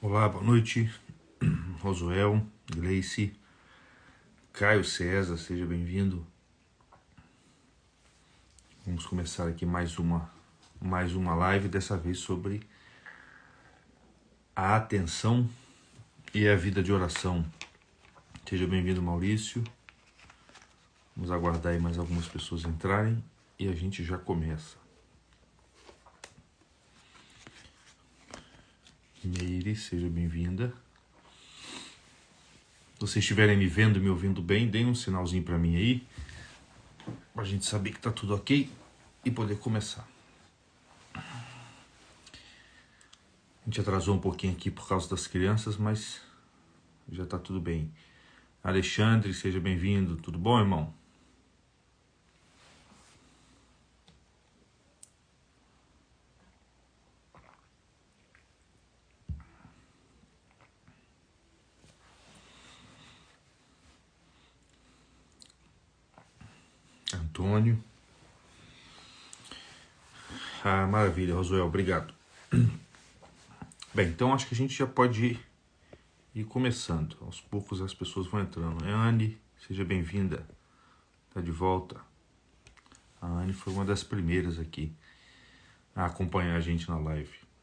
Olá, boa noite, Rosuel, Gleice, Caio César, seja bem-vindo. Vamos começar aqui mais uma live, dessa vez sobre a atenção e a vida de oração. Seja bem-vindo, Maurício. Vamos aguardar aí mais algumas pessoas entrarem e a gente já começa. Meire, seja bem-vinda. Se vocês estiverem me vendo e me ouvindo bem, deem um sinalzinho para mim aí, para a gente saber que está tudo ok e poder começar. A gente atrasou um pouquinho aqui por causa das crianças, mas já está tudo bem. Alexandre, seja bem-vindo. Tudo bom, irmão? Antônio. Ah, maravilha, Rosuel, obrigado. Bem, então acho que a gente já pode ir começando. Aos poucos as pessoas vão entrando. Anne, seja bem-vinda. Está de volta. A Anne foi uma das primeiras aqui a acompanhar a gente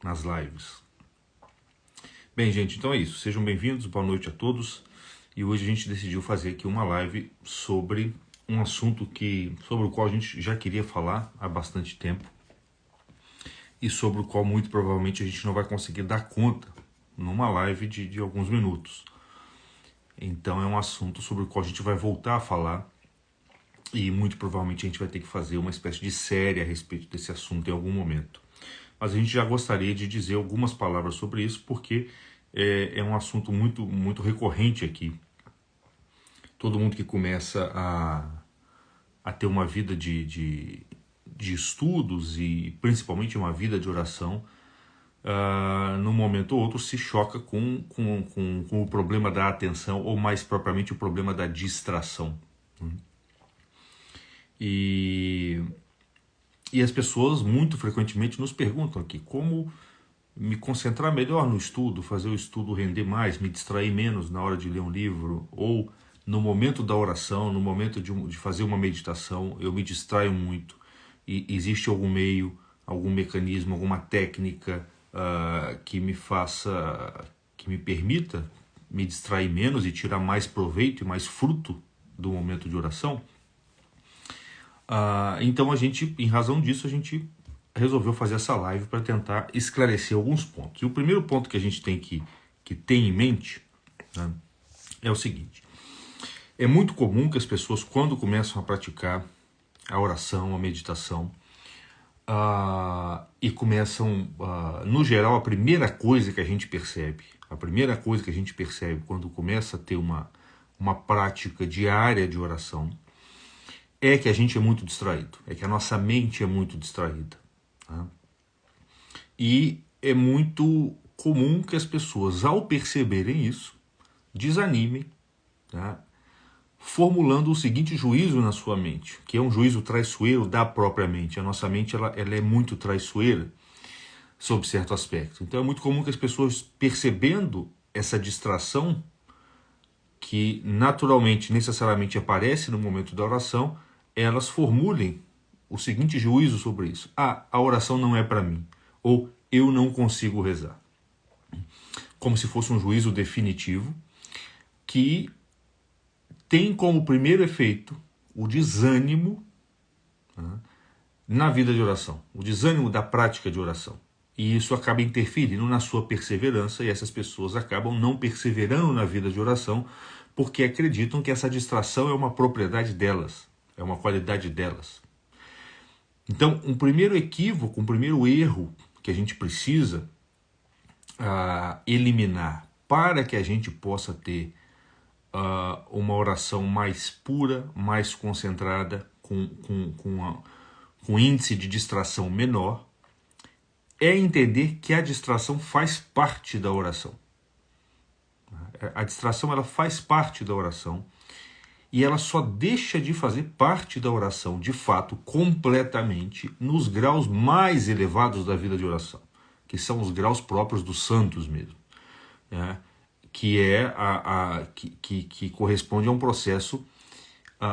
nas lives. Bem, gente, então é isso. Sejam bem-vindos, boa noite a todos. E hoje a gente decidiu fazer aqui uma live sobre um assunto sobre o qual a gente já queria falar há bastante tempo e sobre o qual muito provavelmente a gente não vai conseguir dar conta numa live de alguns minutos. Então é um assunto sobre o qual a gente vai voltar a falar e muito provavelmente a gente vai ter que fazer uma espécie de série a respeito desse assunto em algum momento. Mas a gente já gostaria de dizer algumas palavras sobre isso, porque é um assunto muito, muito recorrente aqui. Todo mundo que começa a ter uma vida de estudos e principalmente uma vida de oração, num momento ou outro se choca com o problema da atenção, ou mais propriamente o problema da distração. E as pessoas muito frequentemente nos perguntam aqui como me concentrar melhor no estudo, fazer o estudo render mais, me distrair menos na hora de ler um livro, ou no momento da oração, no momento de fazer uma meditação, eu me distraio muito. E existe algum meio, algum mecanismo, alguma técnica que me permita me distrair menos e tirar mais proveito e mais fruto do momento de oração? Então a gente, em razão disso, a gente resolveu fazer essa live para tentar esclarecer alguns pontos. E o primeiro ponto que a gente tem que ter em mente, né, é o seguinte: é muito comum que as pessoas, quando começam a praticar a oração, a meditação, e começam, no geral, a primeira coisa que a gente percebe quando começa a ter uma prática diária de oração, é que a gente é muito distraído, é que a nossa mente é muito distraída. Tá? E é muito comum que as pessoas, ao perceberem isso, desanimem, tá? Formulando o seguinte juízo na sua mente, que é um juízo traiçoeiro da própria mente. A nossa mente ela é muito traiçoeira sob certo aspecto. Então é muito comum que as pessoas, percebendo essa distração que naturalmente, necessariamente aparece no momento da oração, elas formulem o seguinte juízo sobre isso: a oração não é para mim, ou eu não consigo rezar. Como se fosse um juízo definitivo que tem como primeiro efeito o desânimo, né, na vida de oração, o desânimo da prática de oração. E isso acaba interferindo na sua perseverança, e essas pessoas acabam não perseverando na vida de oração porque acreditam que essa distração é uma propriedade delas, é uma qualidade delas. Então, um primeiro equívoco, um primeiro erro que a gente precisa eliminar para que a gente possa ter uma oração mais pura, mais concentrada, com índice de distração menor, é entender que a distração faz parte da oração. A distração ela faz parte da oração e ela só deixa de fazer parte da oração, de fato, completamente, nos graus mais elevados da vida de oração, que são os graus próprios dos santos mesmo. né, que corresponde a um processo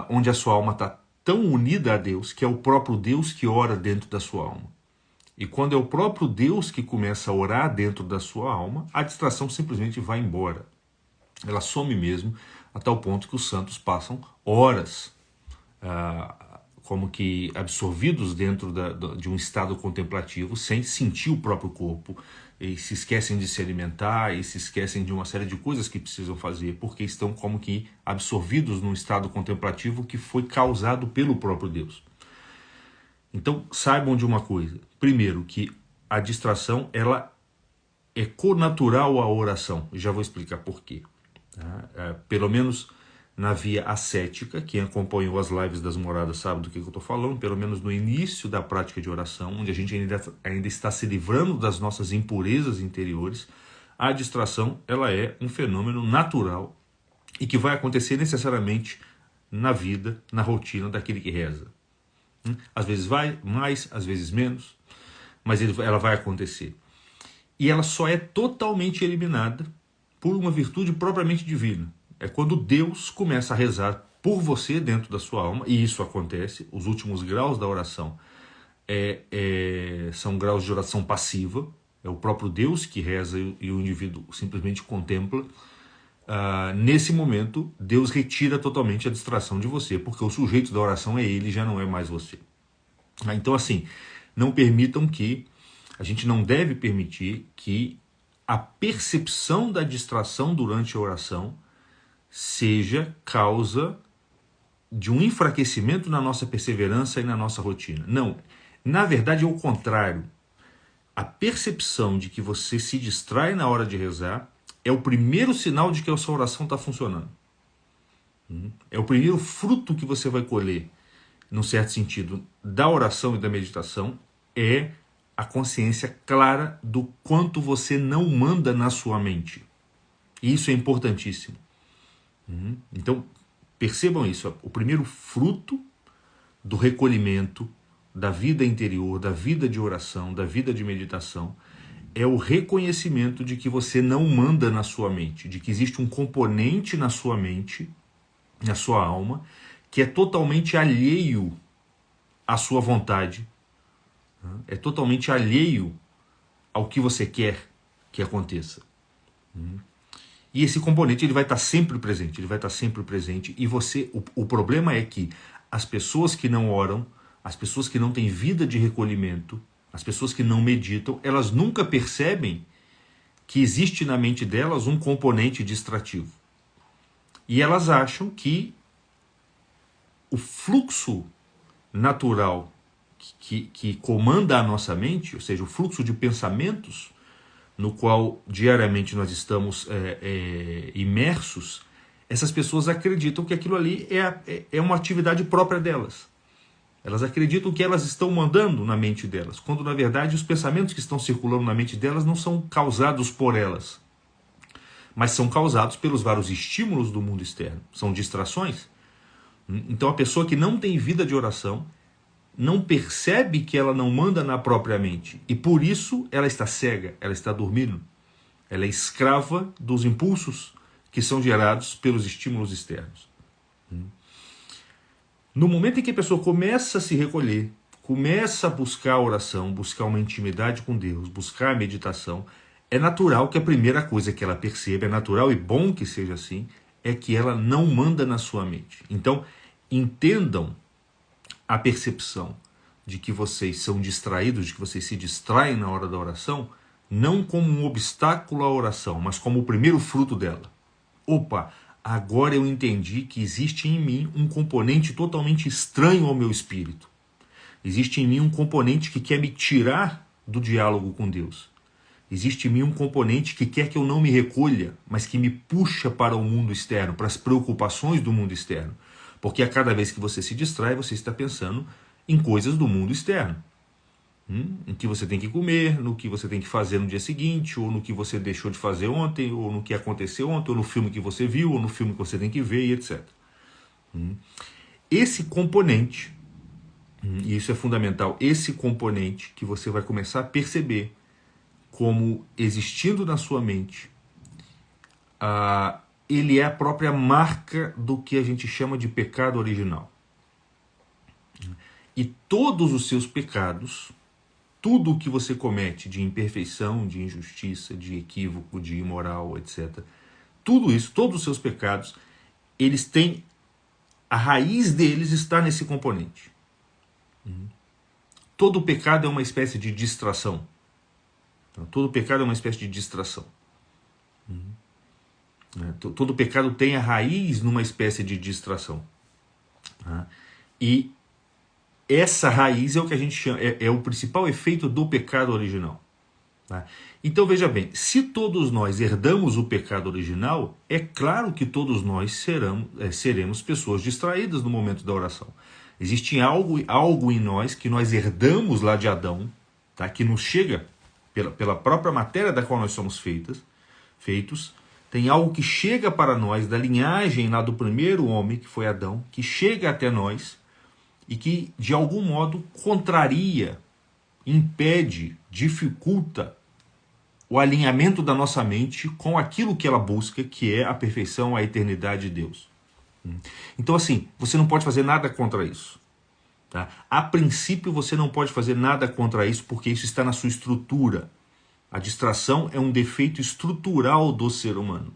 onde a sua alma está tão unida a Deus, que é o próprio Deus que ora dentro da sua alma. E quando é o próprio Deus que começa a orar dentro da sua alma, a distração simplesmente vai embora. Ela some mesmo, a tal ponto que os santos passam horas como que absorvidos dentro de um estado contemplativo, sem sentir o próprio corpo, e se esquecem de se alimentar, e se esquecem de uma série de coisas que precisam fazer, porque estão como que absorvidos num estado contemplativo que foi causado pelo próprio Deus. Então, saibam de uma coisa. Primeiro, que a distração, ela é connatural à oração. Já vou explicar por quê. Pelo menos na via ascética, quem acompanhou as lives das moradas sabe do que eu estou falando, pelo menos no início da prática de oração, onde a gente ainda está se livrando das nossas impurezas interiores, a distração, ela é um fenômeno natural e que vai acontecer necessariamente na vida, na rotina daquele que reza. Às vezes vai mais, às vezes menos, mas ela vai acontecer. E ela só é totalmente eliminada por uma virtude propriamente divina. É quando Deus começa a rezar por você dentro da sua alma, e isso acontece. Os últimos graus da oração são graus de oração passiva. É o próprio Deus que reza e o indivíduo simplesmente contempla. Nesse momento, Deus retira totalmente a distração de você, porque o sujeito da oração é ele, já não é mais você. Então, assim, não permitam que, a gente não deve permitir que a percepção da distração durante a oração seja causa de um enfraquecimento na nossa perseverança e na nossa rotina. Não, na verdade é o contrário. A percepção de que você se distrai na hora de rezar é o primeiro sinal de que a sua oração está funcionando. É o primeiro fruto que você vai colher, num certo sentido, da oração e da meditação, é a consciência clara do quanto você não manda na sua mente. E isso é importantíssimo. Então, percebam isso. O primeiro fruto do recolhimento, da vida interior, da vida de oração, da vida de meditação, é o reconhecimento de que você não manda na sua mente, de que existe um componente na sua mente, na sua alma, que é totalmente alheio à sua vontade, é totalmente alheio ao que você quer que aconteça. E esse componente ele vai estar sempre presente, e você, o problema é que as pessoas que não oram, as pessoas que não têm vida de recolhimento, as pessoas que não meditam, elas nunca percebem que existe na mente delas um componente distrativo. E elas acham que o fluxo natural que comanda a nossa mente, ou seja, o fluxo de pensamentos no qual diariamente nós estamos imersos, essas pessoas acreditam que aquilo ali é uma atividade própria delas. Elas acreditam que elas estão mandando na mente delas, quando na verdade os pensamentos que estão circulando na mente delas não são causados por elas, mas são causados pelos vários estímulos do mundo externo, são distrações. Então a pessoa que não tem vida de oração não percebe que ela não manda na própria mente, e por isso ela está cega, ela está dormindo, ela é escrava dos impulsos que são gerados pelos estímulos externos. No momento em que a pessoa começa a se recolher, começa a buscar a oração, buscar uma intimidade com Deus, buscar a meditação, é natural que a primeira coisa que ela perceba, é natural e bom que seja assim, é que ela não manda na sua mente. Então, entendam a percepção de que vocês são distraídos, de que vocês se distraem na hora da oração, não como um obstáculo à oração, mas como o primeiro fruto dela. Opa, agora eu entendi que existe em mim um componente totalmente estranho ao meu espírito. Existe em mim um componente que quer me tirar do diálogo com Deus. Existe em mim um componente que quer que eu não me recolha, mas que me puxa para o mundo externo, para as preocupações do mundo externo. Porque a cada vez que você se distrai, você está pensando em coisas do mundo externo. Em que você tem que comer, no que você tem que fazer no dia seguinte, ou no que você deixou de fazer ontem, ou no que aconteceu ontem, ou no filme que você viu, ou no filme que você tem que ver, e etc. Esse componente, e isso é fundamental, esse componente que você vai começar a perceber como existindo na sua mente ele é a própria marca do que a gente chama de pecado original. E todos os seus pecados, tudo o que você comete de imperfeição, de injustiça, de equívoco, de imoral, etc., tudo isso, todos os seus pecados, eles têm, a raiz deles está nesse componente. Todo pecado é uma espécie de distração. Todo pecado é uma espécie de distração. Todo pecado tem a raiz numa espécie de distração. E essa raiz é o que a gente chama, é o principal efeito do pecado original. Então veja bem, se todos nós herdamos o pecado original, é claro que todos nós seremos pessoas distraídas no momento da oração. Existe algo em nós que nós herdamos lá de Adão, que nos chega pela própria matéria da qual nós somos feitos. Tem algo que chega para nós da linhagem lá do primeiro homem, que foi Adão, que chega até nós e que de algum modo contraria, impede, dificulta o alinhamento da nossa mente com aquilo que ela busca, que é a perfeição, a eternidade de Deus. Então assim, você não pode fazer nada contra isso. A princípio você não pode fazer nada contra isso, porque isso está na sua estrutura. A distração é um defeito estrutural do ser humano.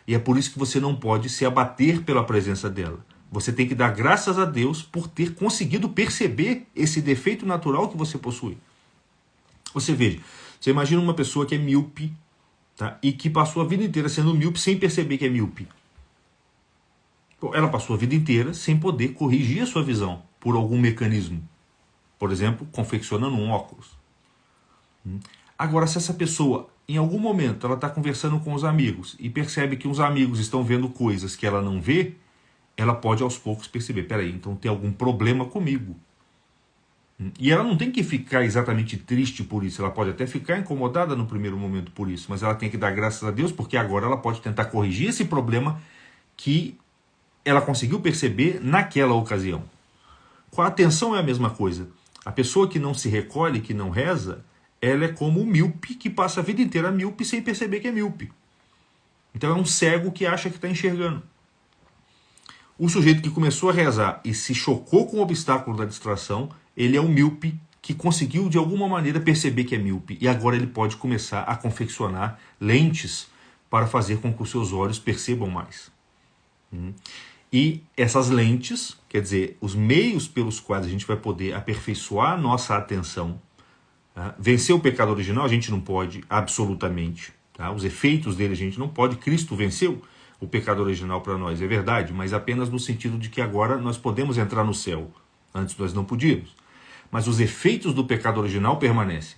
E é por isso que você não pode se abater pela presença dela. Você tem que dar graças a Deus por ter conseguido perceber esse defeito natural que você possui. Você veja, você imagina uma pessoa que é míope, e que passou a vida inteira sendo míope sem perceber que é míope. Ela passou a vida inteira sem poder corrigir a sua visão por algum mecanismo. Por exemplo, confeccionando um óculos. Agora, se essa pessoa, em algum momento, ela está conversando com os amigos e percebe que os amigos estão vendo coisas que ela não vê, ela pode aos poucos perceber, peraí, então tem algum problema comigo. E ela não tem que ficar exatamente triste por isso, ela pode até ficar incomodada no primeiro momento por isso, mas ela tem que dar graças a Deus, porque agora ela pode tentar corrigir esse problema que ela conseguiu perceber naquela ocasião. Com a atenção é a mesma coisa. A pessoa que não se recolhe, que não reza, ela é como o míope que passa a vida inteira míope sem perceber que é míope. Então é um cego que acha que está enxergando. O sujeito que começou a rezar e se chocou com o obstáculo da distração, ele é um míope que conseguiu de alguma maneira perceber que é míope. E agora ele pode começar a confeccionar lentes para fazer com que os seus olhos percebam mais. E essas lentes, quer dizer, os meios pelos quais a gente vai poder aperfeiçoar a nossa atenção, vencer o pecado original a gente não pode, absolutamente. Os efeitos dele a gente não pode. Cristo venceu o pecado original para nós, é verdade, mas apenas no sentido de que agora nós podemos entrar no céu. Antes nós não podíamos. Mas os efeitos do pecado original permanecem.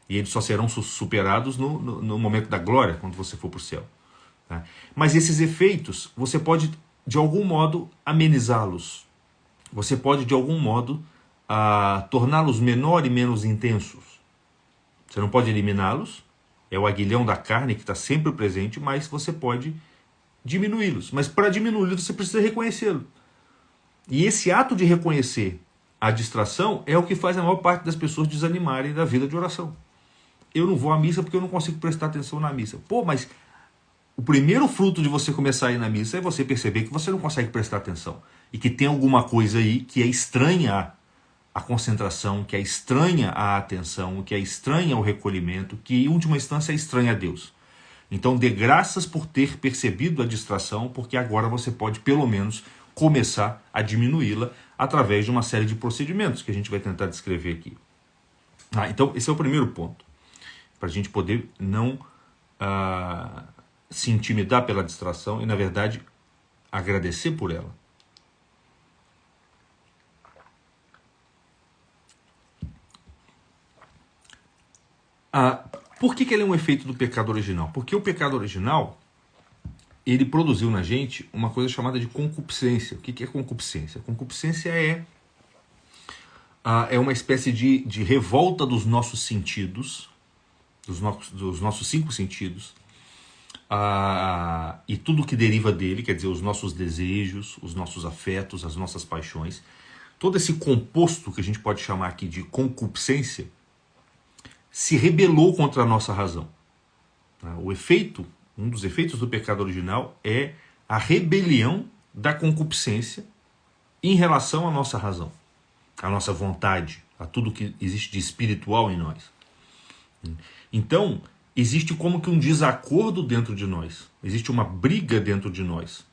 E eles só serão superados no momento da glória, quando você for para o céu. Mas esses efeitos, você pode, de algum modo, amenizá-los. Você pode, de algum modo, torná-los menor e menos intensos. Você não pode eliminá-los, é o aguilhão da carne que está sempre presente, mas você pode diminuí-los. Mas para diminuí-los você precisa reconhecê-lo. E esse ato de reconhecer a distração é o que faz a maior parte das pessoas desanimarem da vida de oração. Eu não vou à missa porque eu não consigo prestar atenção na missa. Mas o primeiro fruto de você começar a ir na missa é você perceber que você não consegue prestar atenção. E que tem alguma coisa aí que é estranha à concentração, que é estranha à atenção, que é estranha ao recolhimento, que em última instância é estranha a Deus. Então dê graças por ter percebido a distração, porque agora você pode pelo menos começar a diminuí-la através de uma série de procedimentos que a gente vai tentar descrever aqui. Então esse é o primeiro ponto, para a gente poder não se intimidar pela distração e, na verdade, agradecer por ela. Por que ele é um efeito do pecado original? Porque o pecado original, ele produziu na gente uma coisa chamada de concupiscência. O que é concupiscência? Concupiscência é uma espécie de revolta dos nossos sentidos, dos nossos 5 sentidos, e tudo que deriva dele, quer dizer, os nossos desejos, os nossos afetos, as nossas paixões. Todo esse composto que a gente pode chamar aqui de concupiscência se rebelou contra a nossa razão. O efeito Um dos efeitos do pecado original é a rebelião da concupiscência em relação à nossa razão, à nossa vontade, a tudo que existe de espiritual em nós. Então, existe como que um desacordo dentro de nós, existe uma briga dentro de nós,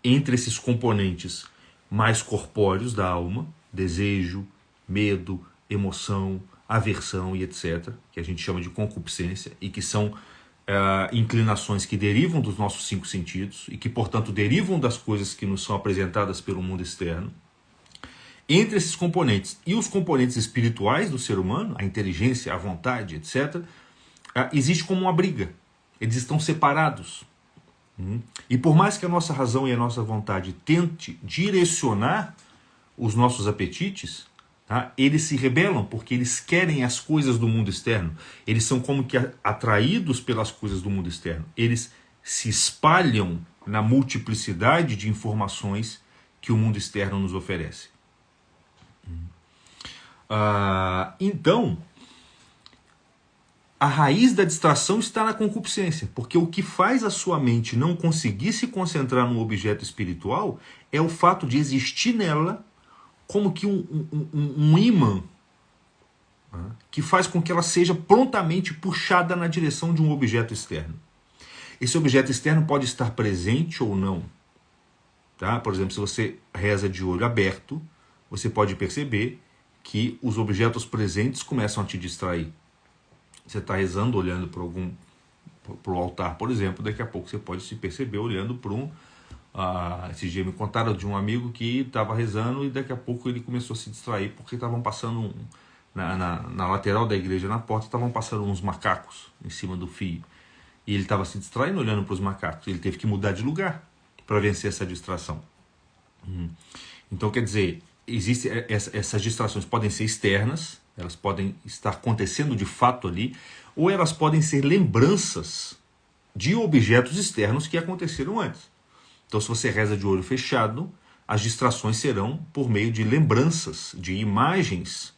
entre esses componentes mais corpóreos da alma, desejo, medo, emoção, aversão e etc., que a gente chama de concupiscência, e que são inclinações que derivam dos nossos 5 sentidos, e que, portanto, derivam das coisas que nos são apresentadas pelo mundo externo. Entre esses componentes e os componentes espirituais do ser humano, a inteligência, a vontade, etc., existe como uma briga. Eles estão separados. E por mais que a nossa razão e a nossa vontade tente direcionar os nossos apetites, tá, eles se rebelam porque eles querem as coisas do mundo externo. Eles são como que atraídos pelas coisas do mundo externo. Eles se espalham na multiplicidade de informações que o mundo externo nos oferece. Então, a raiz da distração está na concupiscência, porque o que faz a sua mente não conseguir se concentrar no objeto espiritual é o fato de existir nela como que um ímã, que faz com que ela seja prontamente puxada na direção de um objeto externo. Esse objeto externo pode estar presente ou não. Tá? Por exemplo, se você reza de olho aberto, você pode perceber que os objetos presentes começam a te distrair. Você está rezando, olhando para o altar, por exemplo, daqui a pouco você pode se perceber olhando para esse dia me contaram de um amigo que estava rezando e daqui a pouco ele começou a se distrair porque estavam passando, na lateral da igreja, na porta, estavam passando uns macacos em cima do fio. E ele estava se distraindo olhando para os macacos. Ele teve que mudar de lugar para vencer essa distração. Então, quer dizer, essas distrações podem ser externas, elas podem estar acontecendo de fato ali, ou elas podem ser lembranças de objetos externos que aconteceram antes. Então, se você reza de olho fechado, as distrações serão por meio de lembranças, de imagens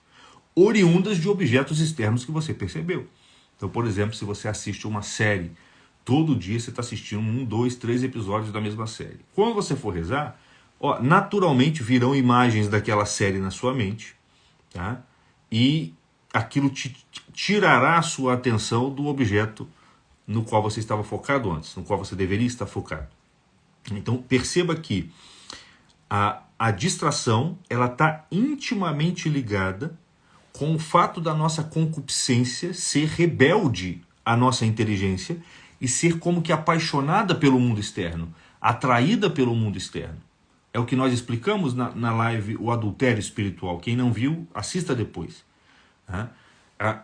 oriundas de objetos externos que você percebeu. Então, por exemplo, se você assiste uma série, todo dia você está assistindo 1, 2, 3 episódios da mesma série. Quando você for rezar, naturalmente virão imagens daquela série na sua mente, tá? E aquilo tirará a sua atenção do objeto no qual você estava focado antes, no qual você deveria estar focado. Então perceba que a distração ela está intimamente ligada com o fato da nossa concupiscência ser rebelde à nossa inteligência e ser como que apaixonada pelo mundo externo, atraída pelo mundo externo. É o que nós explicamos na live O Adultério Espiritual. Quem não viu, assista depois.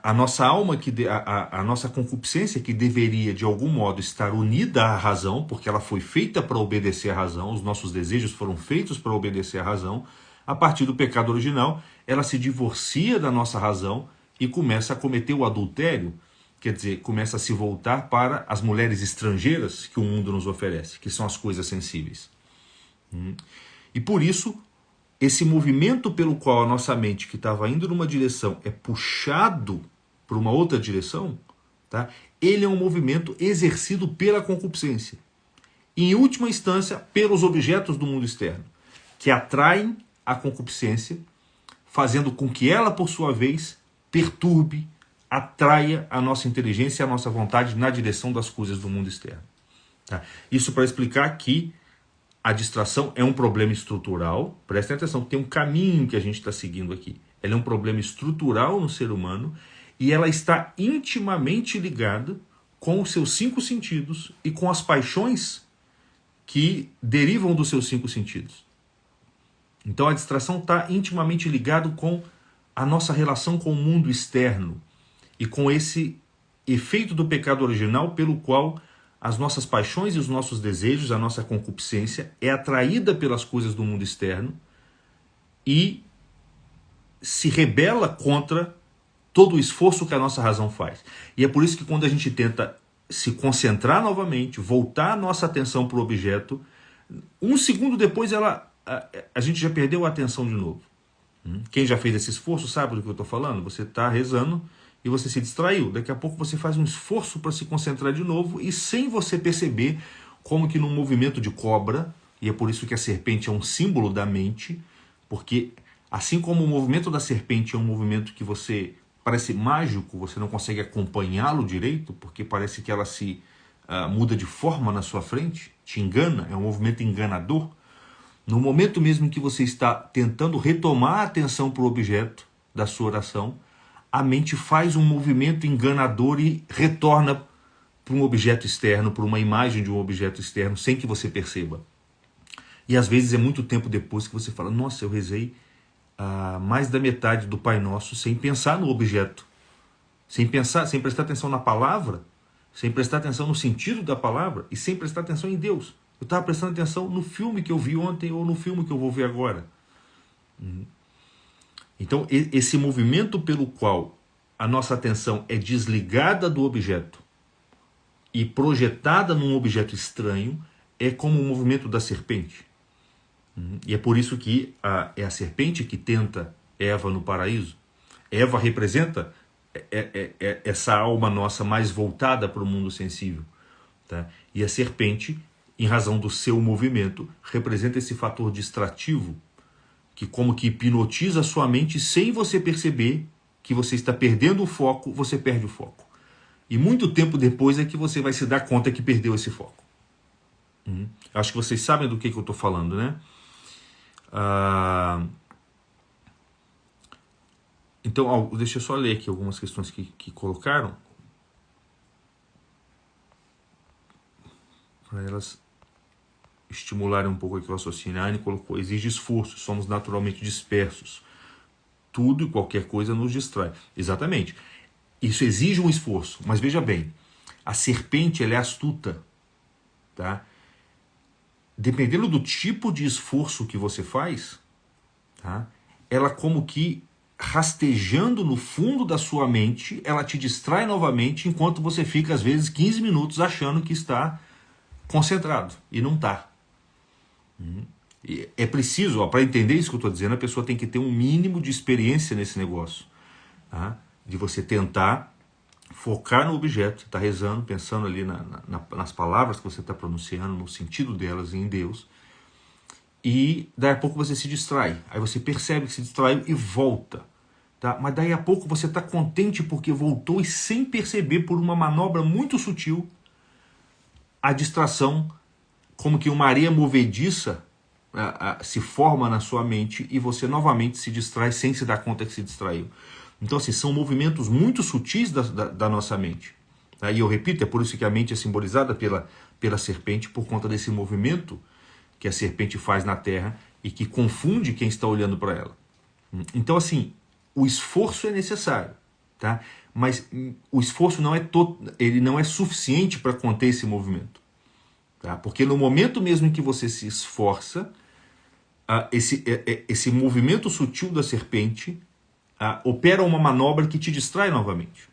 A nossa alma, a nossa concupiscência, que deveria de algum modo estar unida à razão, porque ela foi feita para obedecer à razão, os nossos desejos foram feitos para obedecer à razão, a partir do pecado original, ela se divorcia da nossa razão e começa a cometer o adultério, quer dizer, começa a se voltar para as mulheres estrangeiras que o mundo nos oferece, que são as coisas sensíveis. E por isso, esse movimento pelo qual a nossa mente, que estava indo numa direção, é puxado para uma outra direção, tá? Ele é um movimento exercido pela concupiscência. E, em última instância, pelos objetos do mundo externo, que atraem a concupiscência, fazendo com que ela, por sua vez, perturbe, atraia a nossa inteligência e a nossa vontade na direção das coisas do mundo externo. Tá? Isso para explicar que a distração é um problema estrutural. Prestem atenção, tem um caminho que a gente está seguindo aqui. Ela é um problema estrutural no ser humano e ela está intimamente ligada com os seus 5 sentidos e com as paixões que derivam dos seus 5 sentidos. Então a distração está intimamente ligada com a nossa relação com o mundo externo e com esse efeito do pecado original pelo qual as nossas paixões e os nossos desejos, a nossa concupiscência é atraída pelas coisas do mundo externo e se rebela contra todo o esforço que a nossa razão faz. E é por isso que quando a gente tenta se concentrar novamente, voltar a nossa atenção para o objeto, 1 segundo depois a gente já perdeu a atenção de novo. Quem já fez esse esforço sabe do que eu estou falando? Você está rezando e você se distraiu. Daqui a pouco você faz um esforço para se concentrar de novo e sem você perceber, como que num movimento de cobra, e é por isso que a serpente é um símbolo da mente, porque assim como o movimento da serpente é um movimento que você parece mágico, você não consegue acompanhá-lo direito, porque parece que ela se muda de forma na sua frente, te engana, é um movimento enganador. No momento mesmo em que você está tentando retomar a atenção para o objeto da sua oração, a mente faz um movimento enganador e retorna para um objeto externo, para uma imagem de um objeto externo, sem que você perceba. E às vezes é muito tempo depois que você fala, nossa, eu rezei mais da metade do Pai Nosso sem pensar no objeto, sem prestar atenção na palavra, sem prestar atenção no sentido da palavra e sem prestar atenção em Deus. Eu estava prestando atenção no filme que eu vi ontem ou no filme que eu vou ver agora. Então, esse movimento pelo qual a nossa atenção é desligada do objeto e projetada num objeto estranho é como o movimento da serpente. E é por isso que é a serpente que tenta Eva no paraíso. Eva representa essa alma nossa mais voltada para o mundo sensível. Tá? E a serpente, em razão do seu movimento, representa esse fator distrativo que como que hipnotiza a sua mente sem você perceber que você está perdendo o foco, você perde o foco. E muito tempo depois é que você vai se dar conta que perdeu esse foco. Acho que vocês sabem do que eu estou falando, né? Então, deixa eu só ler aqui algumas questões que colocaram. Para elas estimularem um pouco aqui o raciocínio. A Anne colocou, exige esforço, somos naturalmente dispersos. Tudo e qualquer coisa nos distrai. Exatamente. Isso exige um esforço. Mas veja bem, a serpente ela é astuta. Tá? Dependendo do tipo de esforço que você faz, tá? Ela como que rastejando no fundo da sua mente, ela te distrai novamente, enquanto você fica às vezes 15 minutos achando que está concentrado, e não está. É preciso, para entender isso que eu estou dizendo, a pessoa tem que ter um mínimo de experiência nesse negócio, tá? De você tentar focar no objeto, você está rezando, pensando ali nas palavras que você está pronunciando, no sentido delas em Deus, e daí a pouco você se distrai, aí você percebe que se distraiu e volta, tá? Mas daí a pouco você está contente porque voltou e sem perceber, por uma manobra muito sutil, a distração, como que uma areia movediça se forma na sua mente e você novamente se distrai sem se dar conta que se distraiu. Então, assim, são movimentos muito sutis da nossa mente. Tá? E eu repito, é por isso que a mente é simbolizada pela serpente, por conta desse movimento que a serpente faz na Terra e que confunde quem está olhando para ela. Então, assim, o esforço é necessário, tá? Mas o esforço ele não é suficiente para conter esse movimento. Tá? Porque no momento mesmo em que você se esforça, esse movimento sutil da serpente opera uma manobra que te distrai novamente.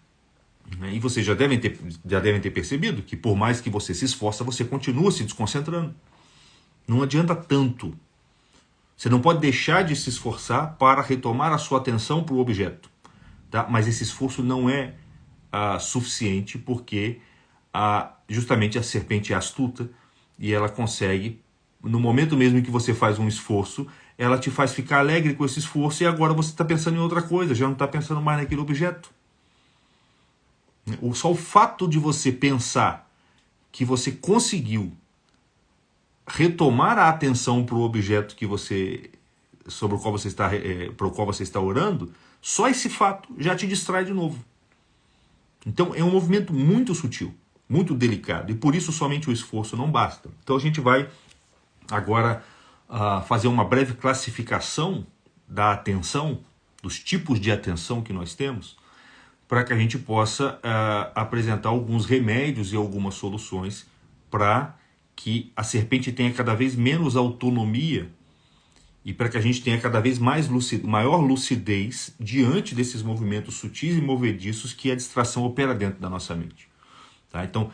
E vocês já devem ter percebido que por mais que você se esforça, você continua se desconcentrando. Não adianta tanto. Você não pode deixar de se esforçar para retomar a sua atenção para o objeto. Tá? Mas esse esforço não é suficiente porque justamente a serpente é astuta e ela consegue, no momento mesmo em que você faz um esforço, ela te faz ficar alegre com esse esforço e agora você está pensando em outra coisa, já não está pensando mais naquele objeto. Só o fato de você pensar que você conseguiu retomar a atenção para o objeto sobre o qual você está, para o qual você está orando, só esse fato já te distrai de novo. Então é um movimento muito sutil, muito delicado, e por isso somente o esforço não basta. Então a gente vai agora fazer uma breve classificação da atenção, dos tipos de atenção que nós temos, para que a gente possa apresentar alguns remédios e algumas soluções para que a serpente tenha cada vez menos autonomia e para que a gente tenha cada vez maior lucidez diante desses movimentos sutis e movediços que a distração opera dentro da nossa mente. Tá? Então,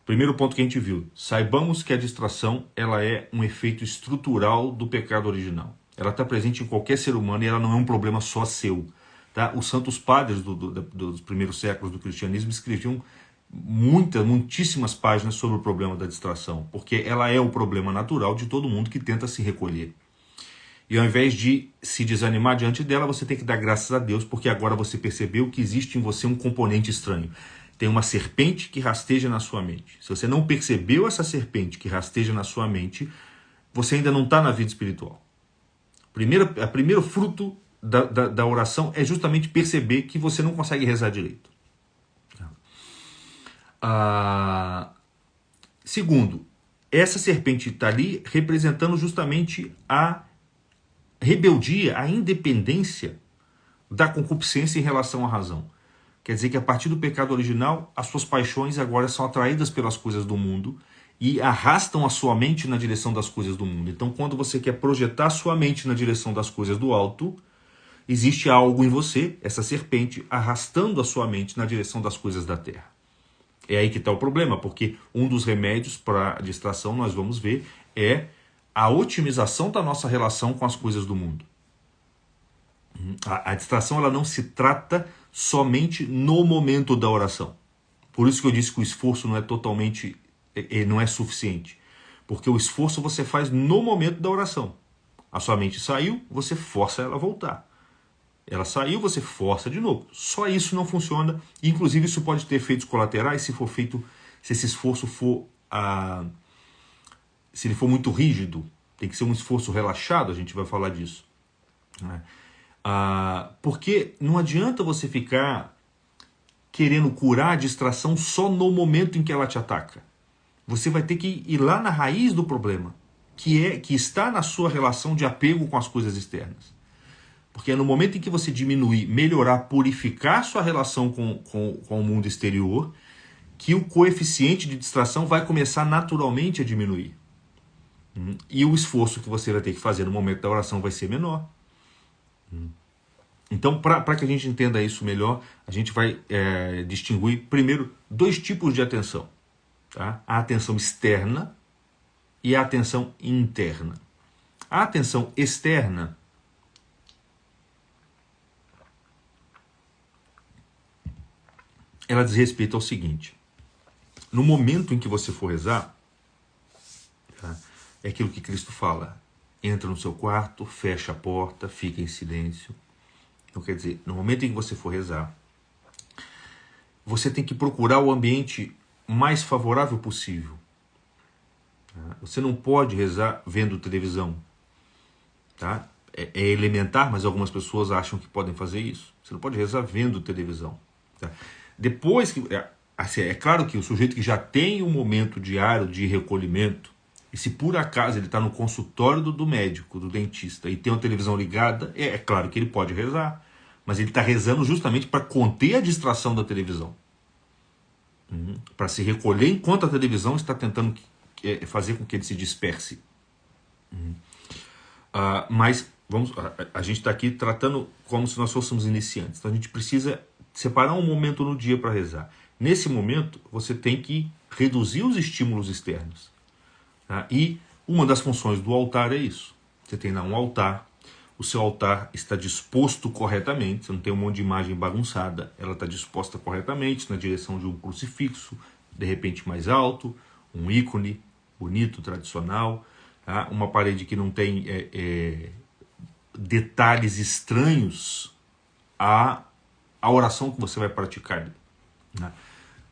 primeiro ponto que a gente viu, saibamos que a distração ela é um efeito estrutural do pecado original. Ela está presente em qualquer ser humano e ela não é um problema só seu. Tá? Os santos padres dos primeiros séculos do cristianismo escreviam muitíssimas páginas sobre o problema da distração, porque ela é o problema natural de todo mundo que tenta se recolher. E ao invés de se desanimar diante dela, você tem que dar graças a Deus, porque agora você percebeu que existe em você um componente estranho. Tem uma serpente que rasteja na sua mente. Se você não percebeu essa serpente que rasteja na sua mente, você ainda não está na vida espiritual. O primeiro fruto da oração é justamente perceber que você não consegue rezar direito. Segundo, essa serpente está ali representando justamente a rebeldia, a independência da concupiscência em relação à razão. Quer dizer que a partir do pecado original, as suas paixões agora são atraídas pelas coisas do mundo e arrastam a sua mente na direção das coisas do mundo. Então, quando você quer projetar a sua mente na direção das coisas do alto, existe algo em você, essa serpente, arrastando a sua mente na direção das coisas da terra. É aí que está o problema, porque um dos remédios para a distração, nós vamos ver, é a otimização da nossa relação com as coisas do mundo. A distração ela não se trata somente no momento da oração. Por isso que eu disse que o esforço não é totalmente, não é suficiente. Porque o esforço você faz no momento da oração. A sua mente saiu, você força ela a voltar. Ela saiu, você força de novo. Só isso não funciona. Inclusive isso pode ter efeitos colaterais se for feito, se esse esforço for se ele for muito rígido. Tem que ser um esforço relaxado, a gente vai falar disso. Porque não adianta você ficar querendo curar a distração só no momento em que ela te ataca. Você vai ter que ir lá na raiz do problema, que está na sua relação de apego com as coisas externas. Porque é no momento em que você diminuir, melhorar, purificar sua relação com o mundo exterior, que o coeficiente de distração vai começar naturalmente a diminuir. E o esforço que você vai ter que fazer no momento da oração vai ser menor. Então, para que a gente entenda isso melhor, a gente vai distinguir, primeiro, dois tipos de atenção. Tá? A atenção externa e a atenção interna. A atenção externa ela diz respeito ao seguinte: no momento em que você for rezar, tá, é aquilo que Cristo fala, entra no seu quarto, fecha a porta, fica em silêncio. Então quer dizer, no momento em que você for rezar, você tem que procurar o ambiente mais favorável possível. Tá? Você não pode rezar vendo televisão. Tá? É elementar, mas algumas pessoas acham que podem fazer isso. Você não pode rezar vendo televisão. Tá? Depois que... é claro que o sujeito que já tem um momento diário de recolhimento, e se por acaso ele está no consultório do médico, do dentista, e tem uma televisão ligada, é claro que ele pode rezar. Mas ele está rezando justamente para conter a distração da televisão. Para se recolher enquanto a televisão está tentando fazer com que ele se disperse. Mas a gente está aqui tratando como se nós fôssemos iniciantes. Então a gente precisa separar um momento no dia para rezar. Nesse momento, você tem que reduzir os estímulos externos. Tá? E uma das funções do altar é isso. Você tem lá um altar, o seu altar está disposto corretamente, você não tem um monte de imagem bagunçada, ela está disposta corretamente na direção de um crucifixo, de repente mais alto, um ícone bonito, tradicional, tá? Uma parede que não tem detalhes estranhos à oração que você vai praticar. Né?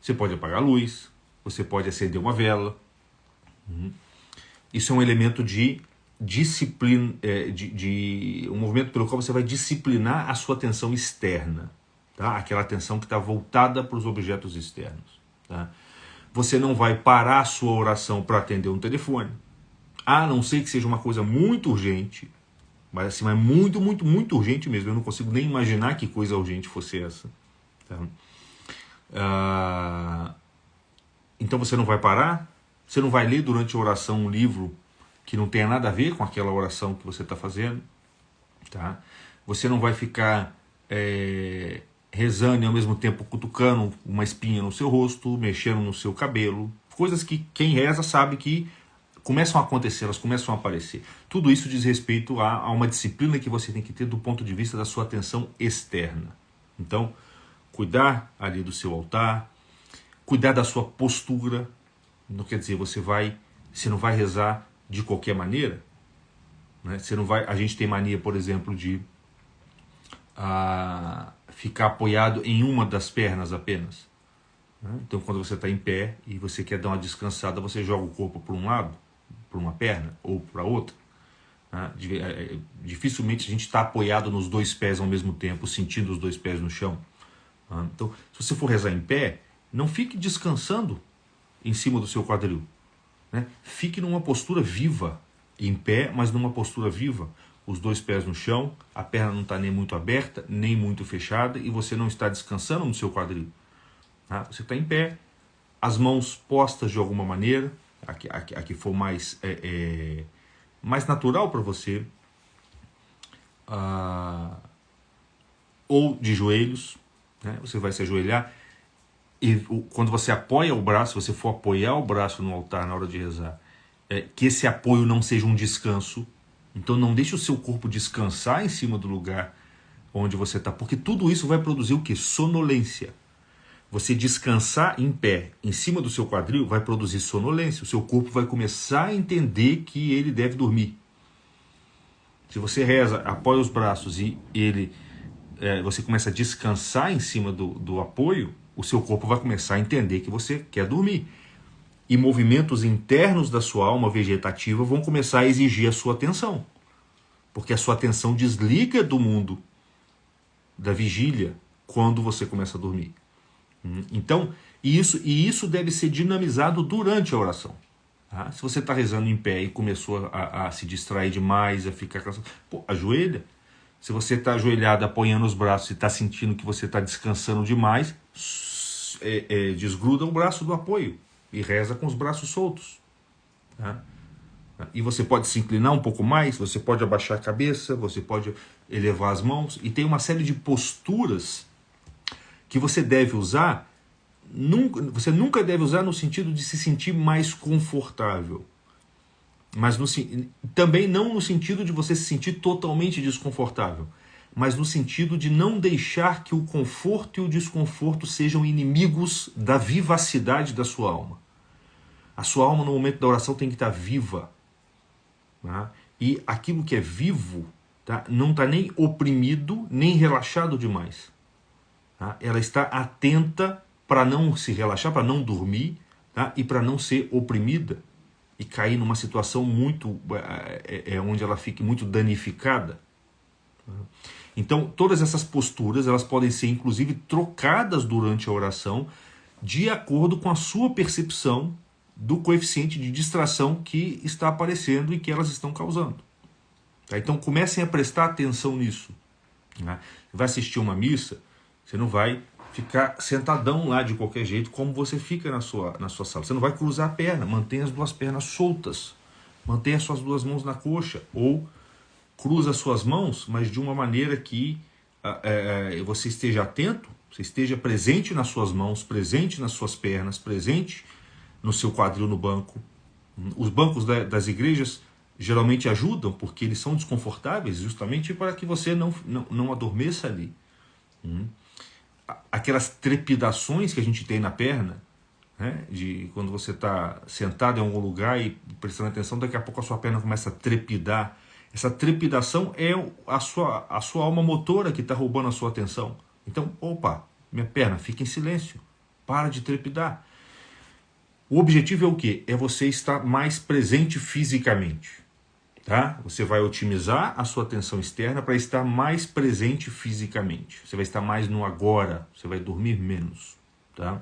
Você pode apagar a luz, você pode acender uma vela. Isso é um elemento de disciplina, um movimento pelo qual você vai disciplinar a sua atenção externa. Tá? Aquela atenção que está voltada para os objetos externos. Tá? Você não vai parar a sua oração para atender um telefone, a não ser que seja uma coisa muito urgente, mas assim, mas muito, muito, muito urgente mesmo. Eu não consigo nem imaginar que coisa urgente fosse essa. Tá? Então você não vai parar, você não vai ler durante a oração um livro que não tenha nada a ver com aquela oração que você está fazendo. Tá? Você não vai ficar rezando e ao mesmo tempo cutucando uma espinha no seu rosto, mexendo no seu cabelo. Coisas que quem reza sabe que começam a acontecer, elas começam a aparecer. Tudo isso diz respeito a uma disciplina que você tem que ter do ponto de vista da sua atenção externa. Então, cuidar ali do seu altar, cuidar da sua postura. Não quer dizer, você não vai rezar de qualquer maneira, né? Você não vai, a gente tem mania, por exemplo, de ficar apoiado em uma das pernas apenas, né? Então, quando você está em pé e você quer dar uma descansada, você joga o corpo para um lado, para uma perna ou para outra, né? Dificilmente a gente está apoiado nos dois pés ao mesmo tempo, sentindo os dois pés no chão. Então, se você for rezar em pé, não fique descansando em cima do seu quadril, né? Fique numa postura viva, em pé, mas numa postura viva. Os dois pés no chão, a perna não está nem muito aberta, nem muito fechada, e você não está descansando no seu quadril. Tá? Você está em pé, as mãos postas de alguma maneira, a que for mais natural para você, ou de joelhos, né? Você vai se ajoelhar, e quando você apoia o braço, se você for apoiar o braço no altar na hora de rezar, que esse apoio não seja um descanso. Então não deixe o seu corpo descansar em cima do lugar onde você está, porque tudo isso vai produzir o quê? Sonolência. Você descansar em pé, em cima do seu quadril, vai produzir sonolência. O seu corpo vai começar a entender que ele deve dormir. Se você reza, apoia os braços e você começa a descansar em cima do apoio, o seu corpo vai começar a entender que você quer dormir. E movimentos internos da sua alma vegetativa vão começar a exigir a sua atenção. Porque a sua atenção desliga do mundo da vigília quando você começa a dormir. Então, isso deve ser dinamizado durante a oração. Tá? Se você está rezando em pé e começou a se distrair demais, a ficar cansado, ajoelha. Se você está ajoelhado, apoiando os braços e está sentindo que você está descansando demais, desgruda o braço do apoio e reza com os braços soltos. Tá? E você pode se inclinar um pouco mais, você pode abaixar a cabeça, você pode elevar as mãos, e tem uma série de posturas que você deve usar. Você nunca deve usar no sentido de se sentir mais confortável, mas também não no sentido de você se sentir totalmente desconfortável, mas no sentido de não deixar que o conforto e o desconforto sejam inimigos da vivacidade da sua alma. A sua alma no momento da oração tem que estar viva, tá? E aquilo que é vivo, tá? Não está nem oprimido, nem relaxado demais. Tá? Ela está atenta para não se relaxar, para não dormir, tá? E para não ser oprimida e cair numa situação muito onde ela fique muito danificada. Tá? Então, todas essas posturas, elas podem ser inclusive trocadas durante a oração de acordo com a sua percepção do coeficiente de distração que está aparecendo e que elas estão causando. Tá? Então comecem a prestar atenção nisso. Né? Você vai assistir uma missa, você não vai ficar sentadão lá de qualquer jeito como você fica na sua sala. Você não vai cruzar a perna, mantenha as duas pernas soltas, mantenha as suas duas mãos na coxa, ou cruza as suas mãos, mas de uma maneira que você esteja atento, você esteja presente nas suas mãos, presente nas suas pernas, presente no seu quadril no banco. Os bancos das igrejas geralmente ajudam, porque eles são desconfortáveis, justamente para que você não adormeça ali. Aquelas trepidações que a gente tem na perna, né, de quando você está sentado em algum lugar e prestando atenção, daqui a pouco a sua perna começa a trepidar. Essa trepidação é a sua alma motora que está roubando a sua atenção. Então, opa, minha perna, fica em silêncio, para de trepidar. O objetivo é o quê? É você estar mais presente fisicamente. Tá? Você vai otimizar a sua atenção externa para estar mais presente fisicamente. Você vai estar mais no agora, você vai dormir menos. Tá?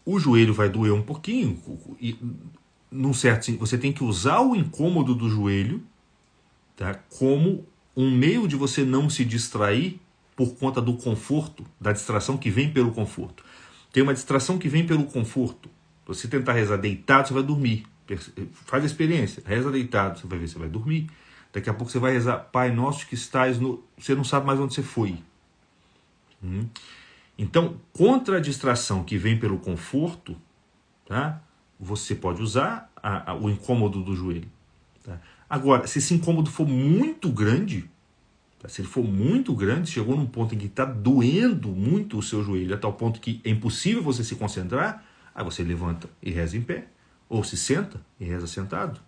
O joelho vai doer um pouquinho, e, num certo sentido, você tem que usar o incômodo do joelho, tá, como um meio de você não se distrair por conta do conforto, da distração que vem pelo conforto. Tem uma distração que vem pelo conforto. Você tentar rezar deitado, você vai dormir. Faz a experiência, reza deitado, você vai ver, você vai dormir. Daqui a pouco você vai rezar, Pai Nosso que estás no... Você não sabe mais onde você foi. Então, contra a distração que vem pelo conforto, tá? Você pode usar o incômodo do joelho. Tá? Agora, se esse incômodo for muito grande, tá? Se ele for muito grande, chegou num ponto em que está doendo muito o seu joelho, a tal ponto que é impossível você se concentrar, aí você levanta e reza em pé, ou se senta e reza sentado,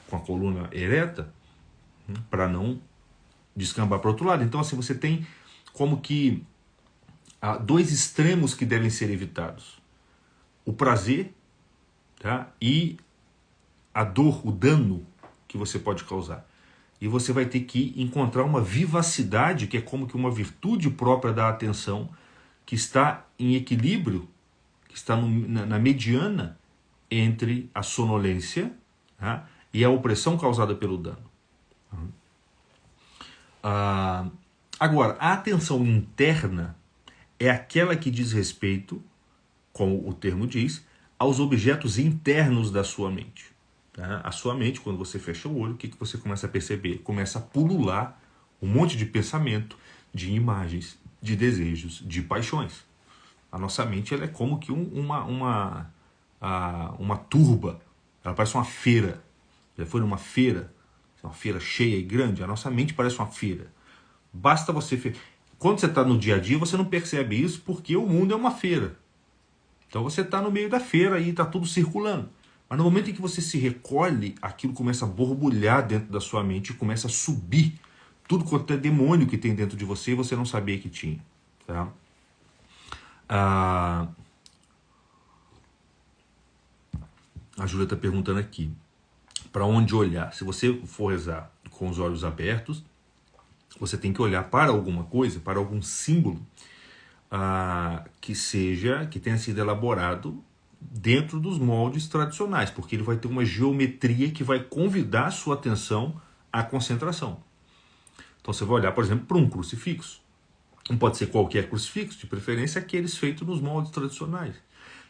com a coluna ereta, para não descambar para o outro lado. Então, assim, você tem como que dois extremos que devem ser evitados. O prazer, tá? E a dor, o dano que você pode causar. E você vai ter que encontrar uma vivacidade, que é como que uma virtude própria da atenção, que está em equilíbrio, que está na mediana entre a sonolência, tá? E a opressão causada pelo dano. Agora, a atenção interna é aquela que diz respeito, como o termo diz, aos objetos internos da sua mente. Tá? A sua mente, quando você fecha o olho, o que você começa a perceber? Começa a pulular um monte de pensamento, de imagens, de desejos, de paixões. A nossa mente ela é como que uma turba, ela parece uma feira. Já foi numa feira, uma feira cheia e grande, a nossa mente parece uma feira. Basta você... Quando você está no dia a dia, você não percebe isso porque o mundo é uma feira. Então você está no meio da feira e está tudo circulando. Mas no momento em que você se recolhe, aquilo começa a borbulhar dentro da sua mente, começa a subir tudo quanto é demônio que tem dentro de você e você não sabia que tinha. Tá? A Júlia está perguntando aqui, para onde olhar? Se você for rezar com os olhos abertos, você tem que olhar para alguma coisa, para algum símbolo que tenha sido elaborado dentro dos moldes tradicionais, porque ele vai ter uma geometria que vai convidar a sua atenção à concentração. Então você vai olhar, por exemplo, para um crucifixo. Não pode ser qualquer crucifixo, de preferência aqueles feitos nos moldes tradicionais.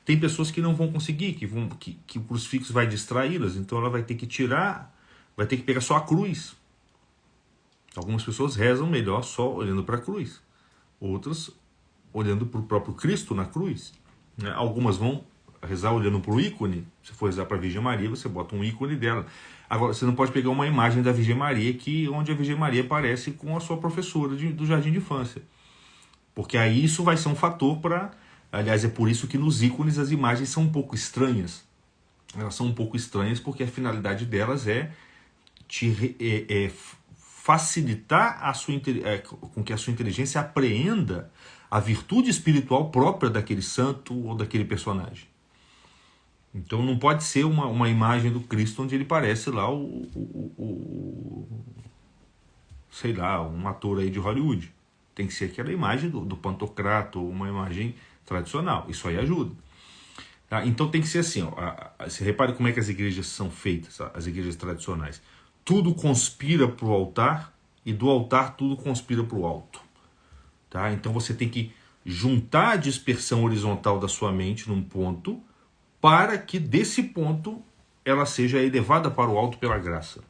Tem pessoas que não vão conseguir, que o crucifixo vai distraí-las, então ela vai ter que tirar, vai ter que pegar só a cruz. Algumas pessoas rezam melhor só olhando para a cruz. Outras olhando para o próprio Cristo na cruz. Algumas vão rezar olhando para o ícone. Se for rezar para a Virgem Maria, você bota um ícone dela. Agora, você não pode pegar uma imagem da Virgem Maria onde a Virgem Maria aparece com a sua professora do jardim de infância. Porque aí isso vai ser um fator para... Aliás, é por isso que nos ícones as imagens são um pouco estranhas. Elas são um pouco estranhas porque a finalidade delas é facilitar com que a sua inteligência apreenda a virtude espiritual própria daquele santo ou daquele personagem. Então não pode ser uma imagem do Cristo onde ele parece lá sei lá, um ator aí de Hollywood. Tem que ser aquela imagem do Pantocrato, ou uma imagem tradicional. Isso aí ajuda. Tá? Então tem que ser assim. Você repare como é que as igrejas são feitas, as igrejas tradicionais. Tudo conspira para o altar e do altar tudo conspira para o alto. Tá? Então você tem que juntar a dispersão horizontal da sua mente num ponto para que desse ponto ela seja elevada para o alto pela graça.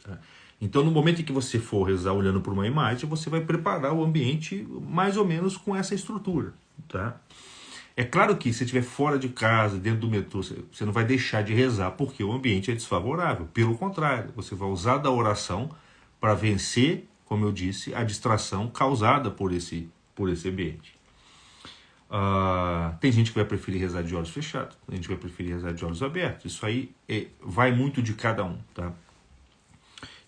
Tá? Então no momento em que você for rezar olhando para uma imagem, você vai preparar o ambiente mais ou menos com essa estrutura. Tá? É claro que se estiver fora de casa, dentro do metrô, você não vai deixar de rezar porque o ambiente é desfavorável. Pelo contrário, você vai usar da oração para vencer, como eu disse, a distração causada por esse ambiente. Tem gente que vai preferir rezar de olhos fechados, tem gente que vai preferir rezar de olhos abertos. Isso aí vai muito de cada um, tá?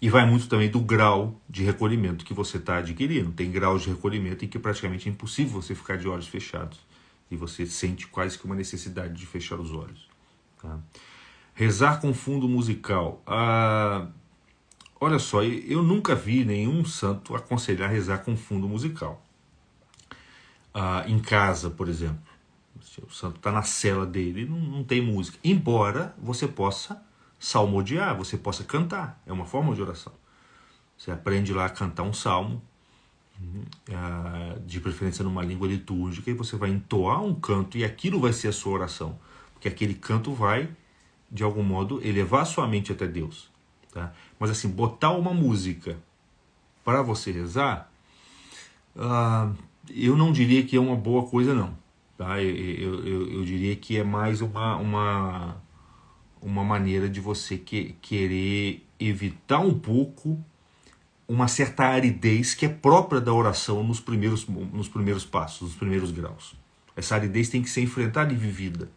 E vai muito também do grau de recolhimento que você está adquirindo. Tem graus de recolhimento em que praticamente é impossível você ficar de olhos fechados. E você sente quase que uma necessidade de fechar os olhos. Tá? Rezar com fundo musical. Olha só, eu nunca vi nenhum santo aconselhar rezar com fundo musical. Em casa, por exemplo. O santo está na cela dele, não tem música. Embora você possa salmodiar, você possa cantar. É uma forma de oração. Você aprende lá a cantar um salmo, de preferência numa língua litúrgica, e você vai entoar um canto e aquilo vai ser a sua oração. Porque aquele canto vai, de algum modo, elevar a sua mente até Deus. Tá? Mas assim, botar uma música para você rezar, eu não diria que é uma boa coisa, não. Tá? Eu diria que é mais uma maneira de você querer evitar um pouco uma certa aridez que é própria da oração nos primeiros passos, nos primeiros graus. Essa aridez tem que ser enfrentada e vivida.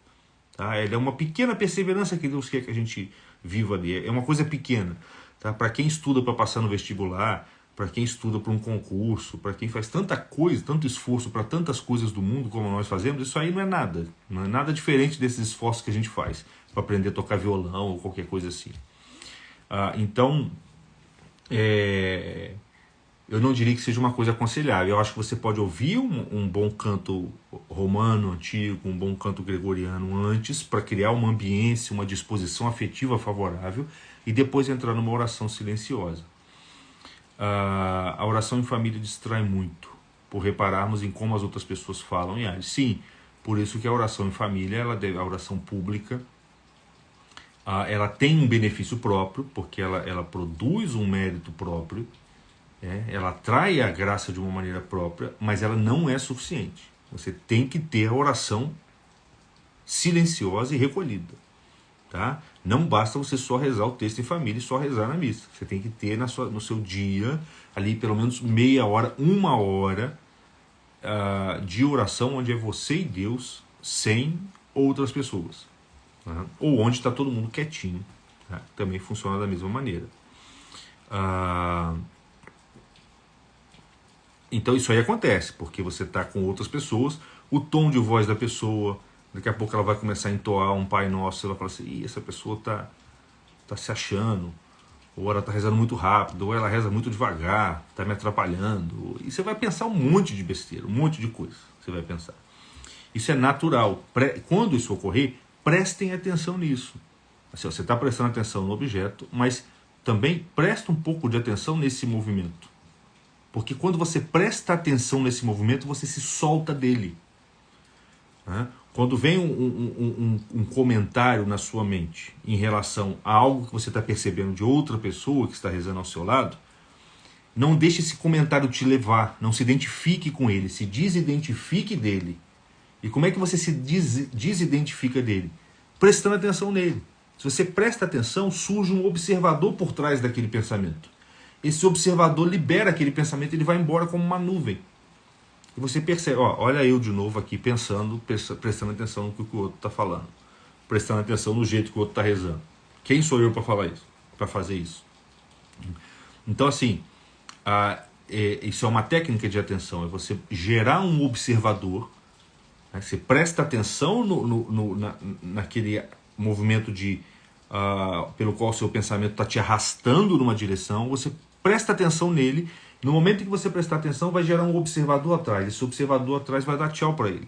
Tá? Ela é uma pequena perseverança que Deus quer que a gente viva ali. É uma coisa pequena. Tá? Para quem estuda para passar no vestibular, para quem estuda para um concurso, para quem faz tanta coisa, tanto esforço para tantas coisas do mundo como nós fazemos, isso aí não é nada. Não é nada diferente desses esforços que a gente faz para aprender a tocar violão ou qualquer coisa assim. Então, eu não diria que seja uma coisa aconselhável. Eu acho que você pode ouvir um bom canto romano antigo, um bom canto gregoriano antes, para criar uma ambiência, uma disposição afetiva favorável, e depois entrar numa oração silenciosa. A oração em família distrai muito, por repararmos em como as outras pessoas falam e agem. Sim, por isso que a oração em família, a oração pública, ela tem um benefício próprio, porque ela produz um mérito próprio, ela atrai a graça de uma maneira própria, mas ela não é suficiente. Você tem que ter a oração silenciosa e recolhida. Tá? Não basta você só rezar o texto em família e só rezar na missa. Você tem que ter no seu dia, ali pelo menos meia hora, uma hora de oração onde é você e Deus, sem outras pessoas. Tá? Ou onde está todo mundo quietinho. Tá? Também funciona da mesma maneira. Então isso aí acontece, porque você está com outras pessoas, o tom de voz da pessoa, daqui a pouco ela vai começar a entoar um Pai Nosso, ela fala assim, essa pessoa tá se achando, ou ela está rezando muito rápido, ou ela reza muito devagar, está me atrapalhando. E você vai pensar um monte de besteira, um monte de coisa, você vai pensar. Isso é natural. Quando isso ocorrer, prestem atenção nisso. Assim, você está prestando atenção no objeto, mas também presta um pouco de atenção nesse movimento. Porque quando você presta atenção nesse movimento, você se solta dele. Né? Quando vem um comentário na sua mente em relação a algo que você está percebendo de outra pessoa que está rezando ao seu lado, não deixe esse comentário te levar, não se identifique com ele, se desidentifique dele. E como é que você se desidentifica dele? Prestando atenção nele. Se você presta atenção, surge um observador por trás daquele pensamento. Esse observador libera aquele pensamento, ele vai embora como uma nuvem. E você percebe, olha eu de novo aqui pensando, prestando atenção no que o outro está falando. Prestando atenção no jeito que o outro está rezando. Quem sou eu para falar isso? Para fazer isso? Então assim, isso é uma técnica de atenção, é você gerar um observador, né? Você presta atenção naquele movimento pelo qual o seu pensamento está te arrastando numa direção, você presta atenção nele. No momento em que você prestar atenção, vai gerar um observador atrás. Esse observador atrás vai dar tchau para ele.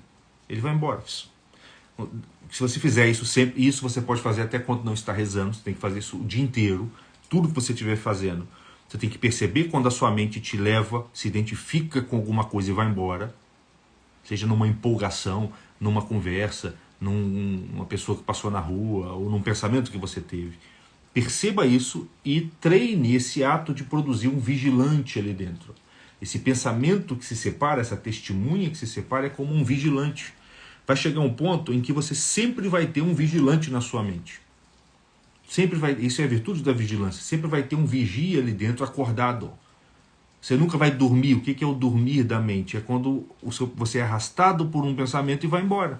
Ele vai embora. Se você fizer isso sempre, isso você pode fazer até quando não está rezando, você tem que fazer isso o dia inteiro, tudo que você estiver fazendo. Você tem que perceber quando a sua mente te leva, se identifica com alguma coisa e vai embora, seja numa empolgação, numa conversa, numa pessoa que passou na rua, ou num pensamento que você teve. Perceba isso e treine esse ato de produzir um vigilante ali dentro. Esse pensamento que se separa, essa testemunha que se separa é como um vigilante. Vai chegar um ponto em que você sempre vai ter um vigilante na sua mente. Isso é a virtude da vigilância. Sempre vai ter um vigia ali dentro acordado. Você nunca vai dormir. O que é o dormir da mente? É quando você é arrastado por um pensamento e vai embora.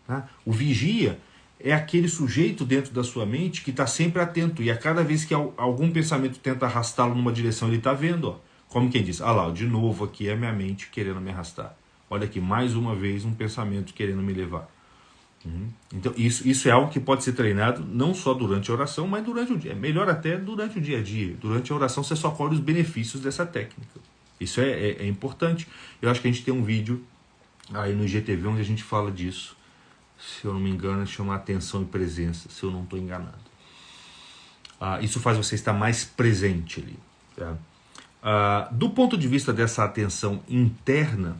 Tá? O vigia é aquele sujeito dentro da sua mente que está sempre atento. E a cada vez que algum pensamento tenta arrastá-lo numa direção, ele está vendo. Como quem diz, lá, de novo aqui é a minha mente querendo me arrastar. Olha aqui, mais uma vez um pensamento querendo me levar. Então isso é algo que pode ser treinado não só durante a oração, mas durante o dia. Melhor até durante o dia a dia. Durante a oração você só colhe os benefícios dessa técnica. Isso é importante. Eu acho que a gente tem um vídeo aí no IGTV onde a gente fala disso. Se eu não me engano, chama Atenção e Presença, se eu não estou enganado. Isso faz você estar mais presente ali. Tá? Do ponto de vista dessa atenção interna,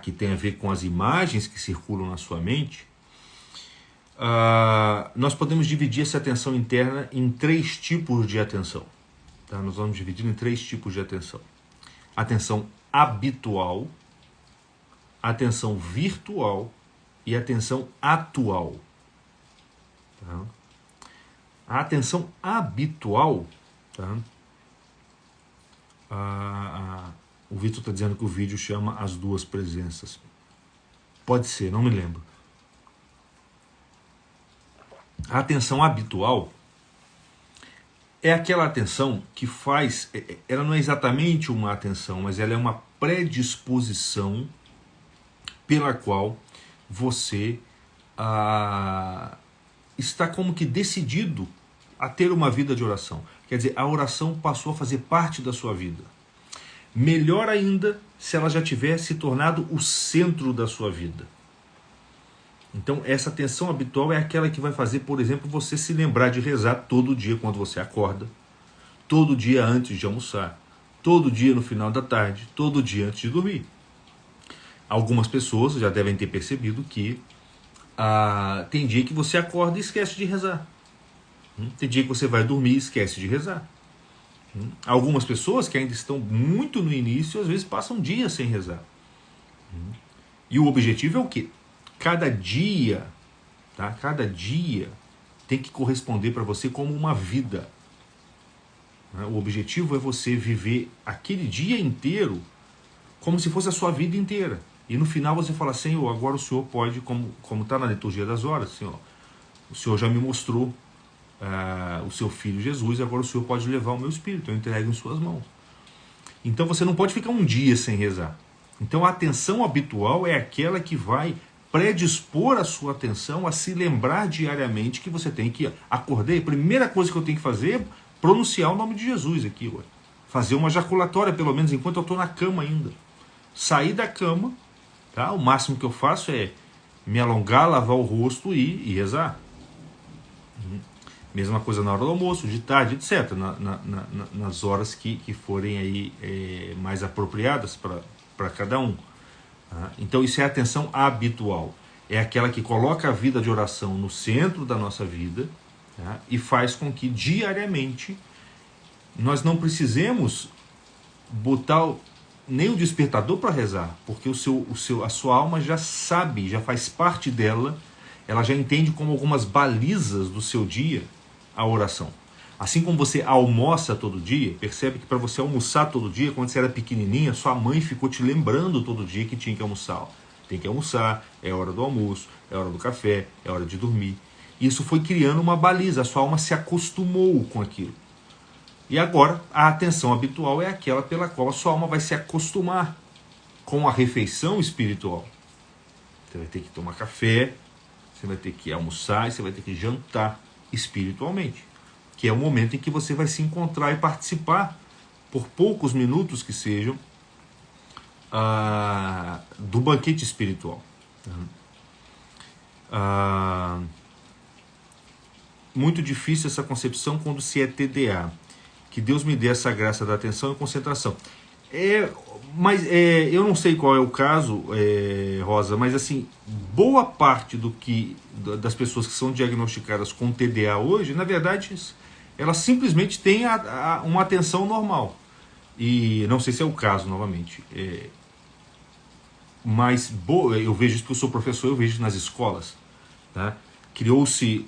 que tem a ver com as imagens que circulam na sua mente, nós podemos dividir essa atenção interna em 3 tipos de atenção. Tá? Nós vamos dividir em 3 tipos de atenção. Atenção habitual, atenção virtual e atenção atual. Tá? A atenção habitual, tá? O Vitor está dizendo que o vídeo chama As Duas Presenças. Pode ser, não me lembro. A atenção habitual é aquela atenção que faz... Ela não é exatamente uma atenção, mas ela é uma predisposição pela qual você está como que decidido a ter uma vida de oração. Quer dizer, a oração passou a fazer parte da sua vida. Melhor ainda se ela já tivesse se tornado o centro da sua vida. Então, essa atenção habitual é aquela que vai fazer, por exemplo, você se lembrar de rezar todo dia quando você acorda, todo dia antes de almoçar, todo dia no final da tarde, todo dia antes de dormir. Algumas pessoas já devem ter percebido que tem dia que você acorda e esquece de rezar. Tem dia que você vai dormir e esquece de rezar. Algumas pessoas que ainda estão muito no início, às vezes passam dias sem rezar. E o objetivo é o quê? Cada dia, tá? Cada dia tem que corresponder para você como uma vida. O objetivo é você viver aquele dia inteiro como se fosse a sua vida inteira. E no final você fala, Senhor, agora o Senhor pode, como está na liturgia das horas, Senhor, o Senhor já me mostrou o seu Filho Jesus, agora o Senhor pode levar o meu espírito, eu entrego em suas mãos. Então você não pode ficar um dia sem rezar. Então a atenção habitual é aquela que vai predispor a sua atenção a se lembrar diariamente que você tem que acordar. A primeira coisa que eu tenho que fazer é pronunciar o nome de Jesus aqui, ué. Fazer uma jaculatória, pelo menos enquanto eu estou na cama ainda. Sair da cama, tá? O máximo que eu faço é me alongar, lavar o rosto e rezar. Mesma coisa na hora do almoço, de tarde, etc. Nas horas que forem aí, mais apropriadas para cada um. Então isso é a atenção habitual. É aquela que coloca a vida de oração no centro da nossa vida, tá? E faz com que diariamente nós não precisemos botar nem o despertador para rezar, porque a sua alma já sabe, já faz parte dela, ela já entende como algumas balizas do seu dia a oração. Assim como você almoça todo dia, percebe que para você almoçar todo dia, quando você era pequenininha, sua mãe ficou te lembrando todo dia que tinha que almoçar. Tem que almoçar, é hora do almoço, é hora do café, é hora de dormir. Isso foi criando uma baliza, a sua alma se acostumou com aquilo. E agora, a atenção habitual é aquela pela qual a sua alma vai se acostumar com a refeição espiritual. Você vai ter que tomar café, você vai ter que almoçar e você vai ter que jantar espiritualmente. Que é o momento em que você vai se encontrar e participar, por poucos minutos que sejam, do banquete espiritual. Muito difícil essa concepção quando se é TDA. Que Deus me dê essa graça da atenção e concentração. Mas eu não sei qual é o caso, Rosa, mas assim, boa parte das pessoas que são diagnosticadas com TDA hoje, na verdade, elas simplesmente têm uma atenção normal. E não sei se é o caso, novamente. Mas eu vejo isso porque eu sou professor, eu vejo nas escolas. Tá? Criou-se,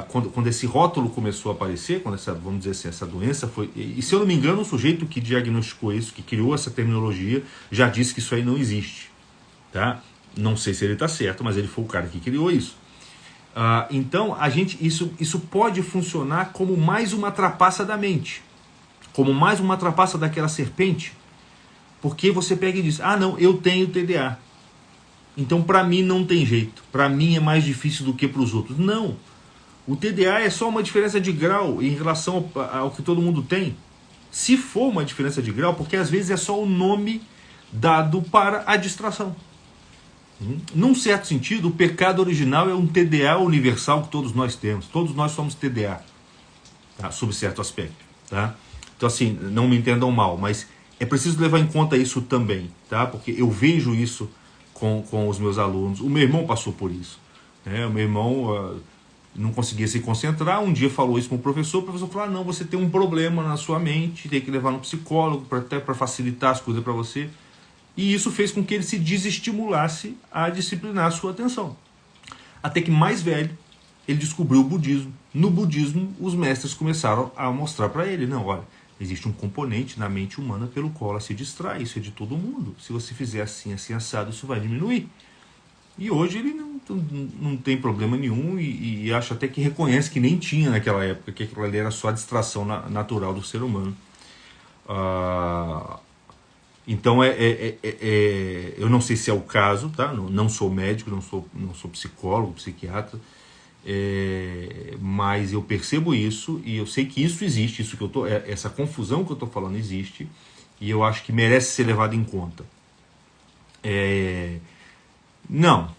quando esse rótulo começou a aparecer, quando vamos dizer assim, essa doença foi... E se eu não me engano, o sujeito que diagnosticou isso, que criou essa terminologia, já disse que isso aí não existe. Tá? Não sei se ele está certo, mas ele foi o cara que criou isso. Então, isso pode funcionar como mais uma trapaça da mente. Como mais uma trapaça daquela serpente. Porque você pega e diz, não, eu tenho TDA. Então, para mim não tem jeito. Para mim é mais difícil do que para os outros. Não. O TDA é só uma diferença de grau em relação ao que todo mundo tem. Se for uma diferença de grau, porque às vezes é só o nome dado para a distração. Num certo sentido, o pecado original é um TDA universal que todos nós temos. Todos nós somos TDA, tá? Sob certo aspecto. Tá? Então, assim, não me entendam mal, mas é preciso levar em conta isso também, tá? Porque eu vejo isso com os meus alunos. O meu irmão passou por isso. Né? O meu irmão não conseguia se concentrar. Um dia falou isso com o professor falou, não, você tem um problema na sua mente, tem que levar no psicólogo até para facilitar as coisas para você. E isso fez com que ele se desestimulasse a disciplinar a sua atenção. Até que mais velho, ele descobriu o budismo. No budismo, os mestres começaram a mostrar para ele, não, olha, existe um componente na mente humana pelo qual ela se distrai, isso é de todo mundo. Se você fizer assim, assim, assado, isso vai diminuir. E hoje ele não tem problema nenhum e acho até que reconhece que nem tinha naquela época, que aquilo ali era só a distração natural do ser humano. Então eu não sei se é o caso, tá? Não sou médico, não sou psicólogo, psiquiatra, mas eu percebo isso e eu sei que isso existe, isso que essa confusão que eu estou falando existe e eu acho que merece ser levado em conta. Não,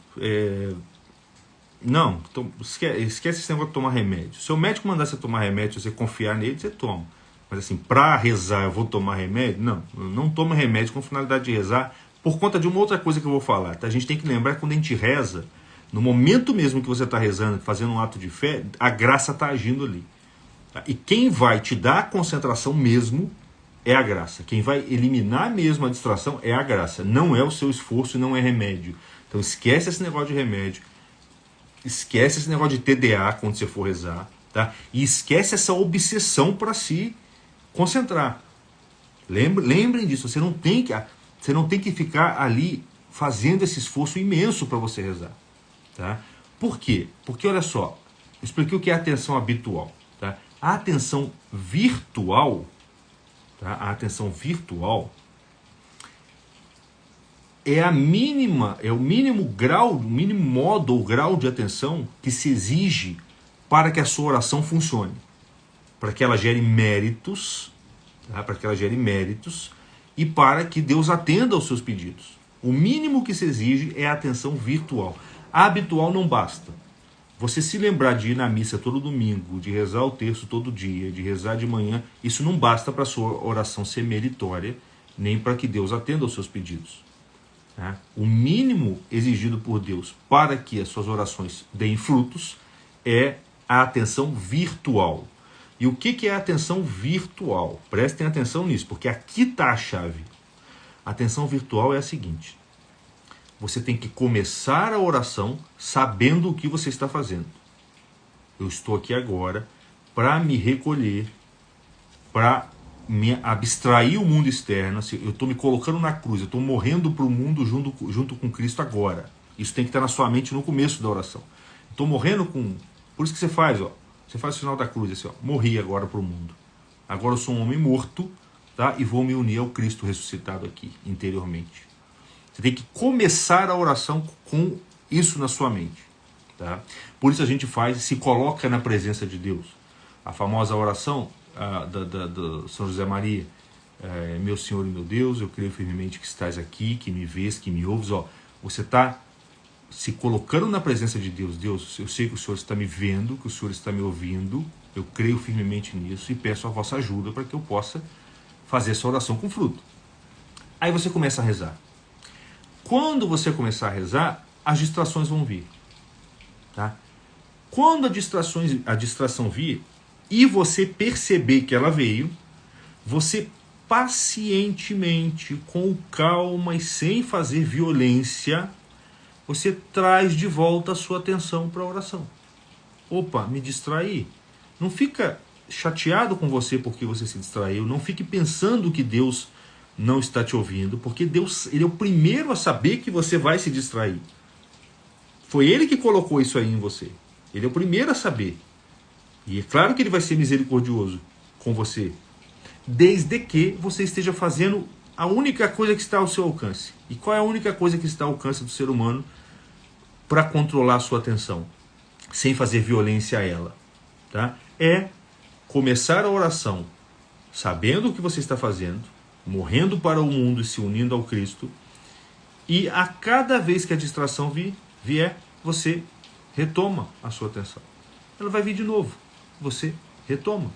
esquece esse negócio de tomar remédio. Se o médico mandar você tomar remédio, se você confiar nele, você toma. Mas assim, para rezar eu vou tomar remédio? Não toma remédio com finalidade de rezar, por conta de uma outra coisa que eu vou falar. Tá? A gente tem que lembrar que quando a gente reza, no momento mesmo que você está rezando, fazendo um ato de fé, a graça está agindo ali. Tá? E quem vai te dar a concentração mesmo é a graça. Quem vai eliminar mesmo a distração é a graça. Não é o seu esforço e não é remédio. Então esquece esse negócio de remédio, esquece esse negócio de TDA quando você for rezar, tá? E esquece essa obsessão para se concentrar. Lembrem disso, você não tem que ficar ali fazendo esse esforço imenso para você rezar. Tá? Por quê? Porque olha só, eu expliquei o que é a atenção habitual. Tá? A atenção virtual, tá? A atenção virtual é o mínimo grau, o mínimo modo ou grau de atenção que se exige para que a sua oração funcione, para que ela gere méritos, tá? Para que ela gere méritos e para que Deus atenda aos seus pedidos. O mínimo que se exige é a atenção virtual. A habitual não basta. Você se lembrar de ir na missa todo domingo, de rezar o terço todo dia, de rezar de manhã, isso não basta para a sua oração ser meritória, nem para que Deus atenda aos seus pedidos. Tá? O mínimo exigido por Deus para que as suas orações deem frutos é a atenção virtual. E o que é a atenção virtual? Prestem atenção nisso, porque aqui está a chave. A atenção virtual é a seguinte: você tem que começar a oração sabendo o que você está fazendo. Eu estou aqui agora para me recolher, para me abstrair o mundo externo. Eu estou me colocando na cruz, eu estou morrendo para o mundo junto com Cristo agora. Isso tem que estar na sua mente no começo da oração. Estou morrendo com... Por isso que você faz, ó. Você faz o sinal da cruz, assim, ó. Morri agora para o mundo. Agora eu sou um homem morto, tá? E vou me unir ao Cristo ressuscitado aqui, interiormente. Você tem que começar a oração com isso na sua mente. Tá? Por isso a gente se coloca na presença de Deus. A famosa oração do São José Maria, meu Senhor e meu Deus, eu creio firmemente que estás aqui, que me vês, que me ouves. Ó, você está se colocando na presença de Deus. Deus, eu sei que o Senhor está me vendo, que o Senhor está me ouvindo, eu creio firmemente nisso e peço a vossa ajuda para que eu possa fazer essa oração com fruto. Aí você começa a rezar. Quando você começar a rezar, as distrações vão vir. Tá? Quando a distração vir e você perceber que ela veio, você pacientemente, com calma e sem fazer violência, você traz de volta a sua atenção para a oração. Opa, me distraí. Não fica chateado com você porque você se distraiu, não fique pensando que Deus não está te ouvindo, porque Deus, ele é o primeiro a saber que você vai se distrair. Foi ele que colocou isso aí em você. Ele é o primeiro a saber. E é claro que ele vai ser misericordioso com você, desde que você esteja fazendo a única coisa que está ao seu alcance. E qual é a única coisa que está ao alcance do ser humano para controlar a sua atenção, sem fazer violência a ela? Tá? É começar a oração sabendo o que você está fazendo, morrendo para o mundo e se unindo ao Cristo, e a cada vez que a distração vier, você retoma a sua atenção. Ela vai vir de novo, você retoma.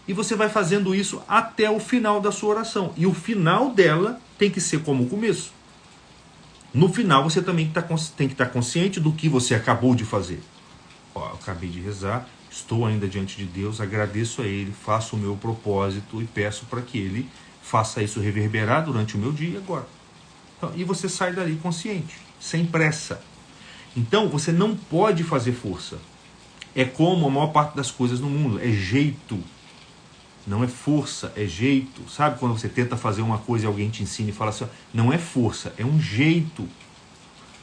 E você vai fazendo isso até o final da sua oração. E o final dela tem que ser como o começo. No final você também tem que estar consciente do que você acabou de fazer. Ó, eu acabei de rezar, estou ainda diante de Deus, agradeço a Ele, faço o meu propósito e peço para que Ele faça isso reverberar durante o meu dia agora. Então, e você sai dali consciente, sem pressa. Então, você não pode fazer força. É como a maior parte das coisas no mundo, é jeito. Não é força, é jeito. Sabe quando você tenta fazer uma coisa e alguém te ensina e fala assim, não é força, é um jeito.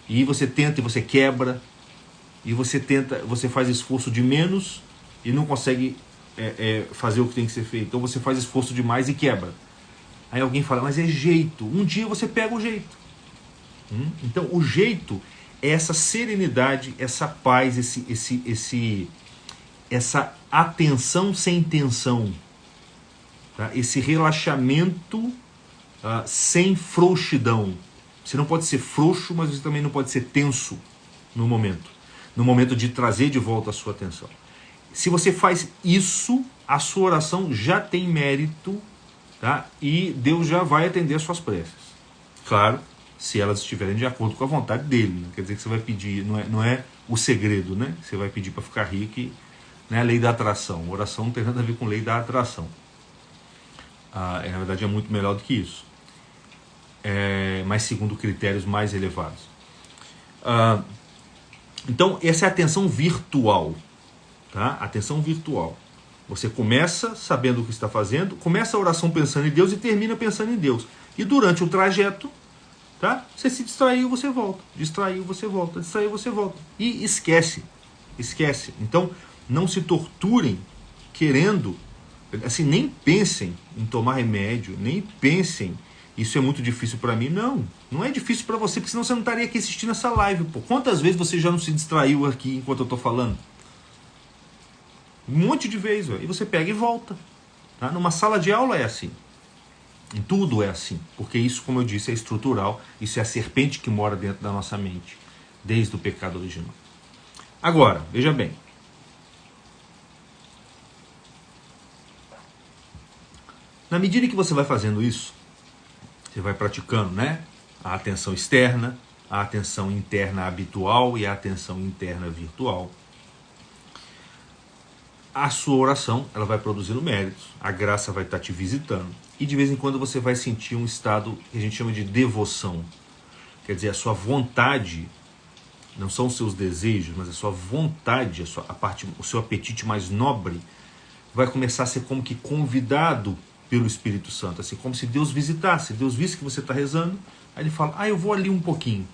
E você tenta e você quebra, e você tenta, você faz esforço de menos e não consegue fazer o que tem que ser feito. Então você faz esforço demais e quebra. Aí alguém fala, mas é jeito. Um dia você pega o jeito. Então o jeito é essa serenidade, essa paz, essa atenção sem tensão, tá? Esse relaxamento sem frouxidão. Você não pode ser frouxo, mas você também não pode ser tenso no momento de trazer de volta a sua atenção. Se você faz isso, a sua oração já tem mérito, tá? E Deus já vai atender as suas preces. Claro, se elas estiverem de acordo com a vontade dele. Né? Quer dizer que você vai pedir, não é o segredo, né? Você vai pedir para ficar rico, né? A lei da atração. Oração não tem nada a ver com lei da atração. Na verdade é muito melhor do que isso. Mas segundo critérios mais elevados. Então, essa é a atenção virtual. Tá? Atenção virtual. Você começa sabendo o que está fazendo, começa a oração pensando em Deus e termina pensando em Deus. E durante o trajeto, tá? Você se distraiu, você volta. Distraiu, você volta. Distraiu, você volta. E esquece. Esquece. Então, não se torturem querendo, assim, nem pensem em tomar remédio, nem pensem, isso é muito difícil para mim. Não é difícil para você, porque senão você não estaria aqui assistindo essa live. Pô. Quantas vezes você já não se distraiu aqui enquanto eu estou falando? Um monte de vezes, ó. E você pega e volta. Tá? Numa sala de aula é assim. Em tudo é assim. Porque isso, como eu disse, é estrutural. Isso é a serpente que mora dentro da nossa mente. Desde o pecado original. Agora, veja bem. Na medida que você vai fazendo isso, você vai praticando, né? A atenção externa, a atenção interna habitual e a atenção interna virtual. A sua oração, ela vai produzindo méritos, a graça vai estar te visitando e de vez em quando você vai sentir um estado que a gente chama de devoção. Quer dizer, a sua vontade, não são os seus desejos, mas a sua vontade, o seu apetite mais nobre vai começar a ser como que convidado pelo Espírito Santo, assim como se Deus visitasse, Deus visse que você está rezando, aí ele fala, eu vou ali um pouquinho,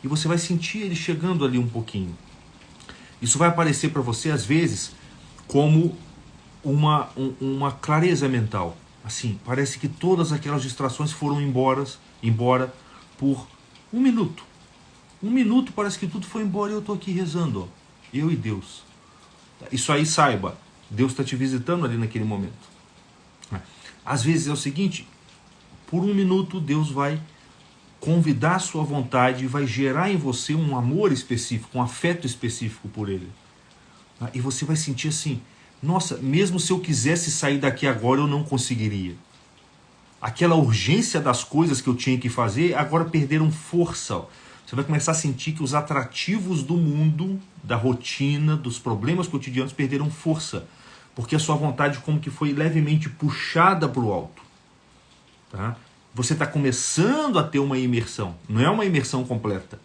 e você vai sentir ele chegando ali um pouquinho. Isso vai aparecer para você às vezes como uma clareza mental. Assim, parece que todas aquelas distrações foram embora por um minuto. Um minuto parece que tudo foi embora e eu estou aqui rezando. Ó. Eu e Deus. Isso aí, saiba, Deus está te visitando ali naquele momento. Às vezes é o seguinte, por um minuto Deus vai convidar a sua vontade e vai gerar em você um amor específico, um afeto específico por Ele. E você vai sentir assim, nossa, mesmo se eu quisesse sair daqui agora, eu não conseguiria. Aquela urgência das coisas que eu tinha que fazer, agora perderam força. Você vai começar a sentir que os atrativos do mundo, da rotina, dos problemas cotidianos perderam força. Porque a sua vontade como que foi levemente puxada para o alto. Tá? Você está começando a ter uma imersão. Não é uma imersão completa.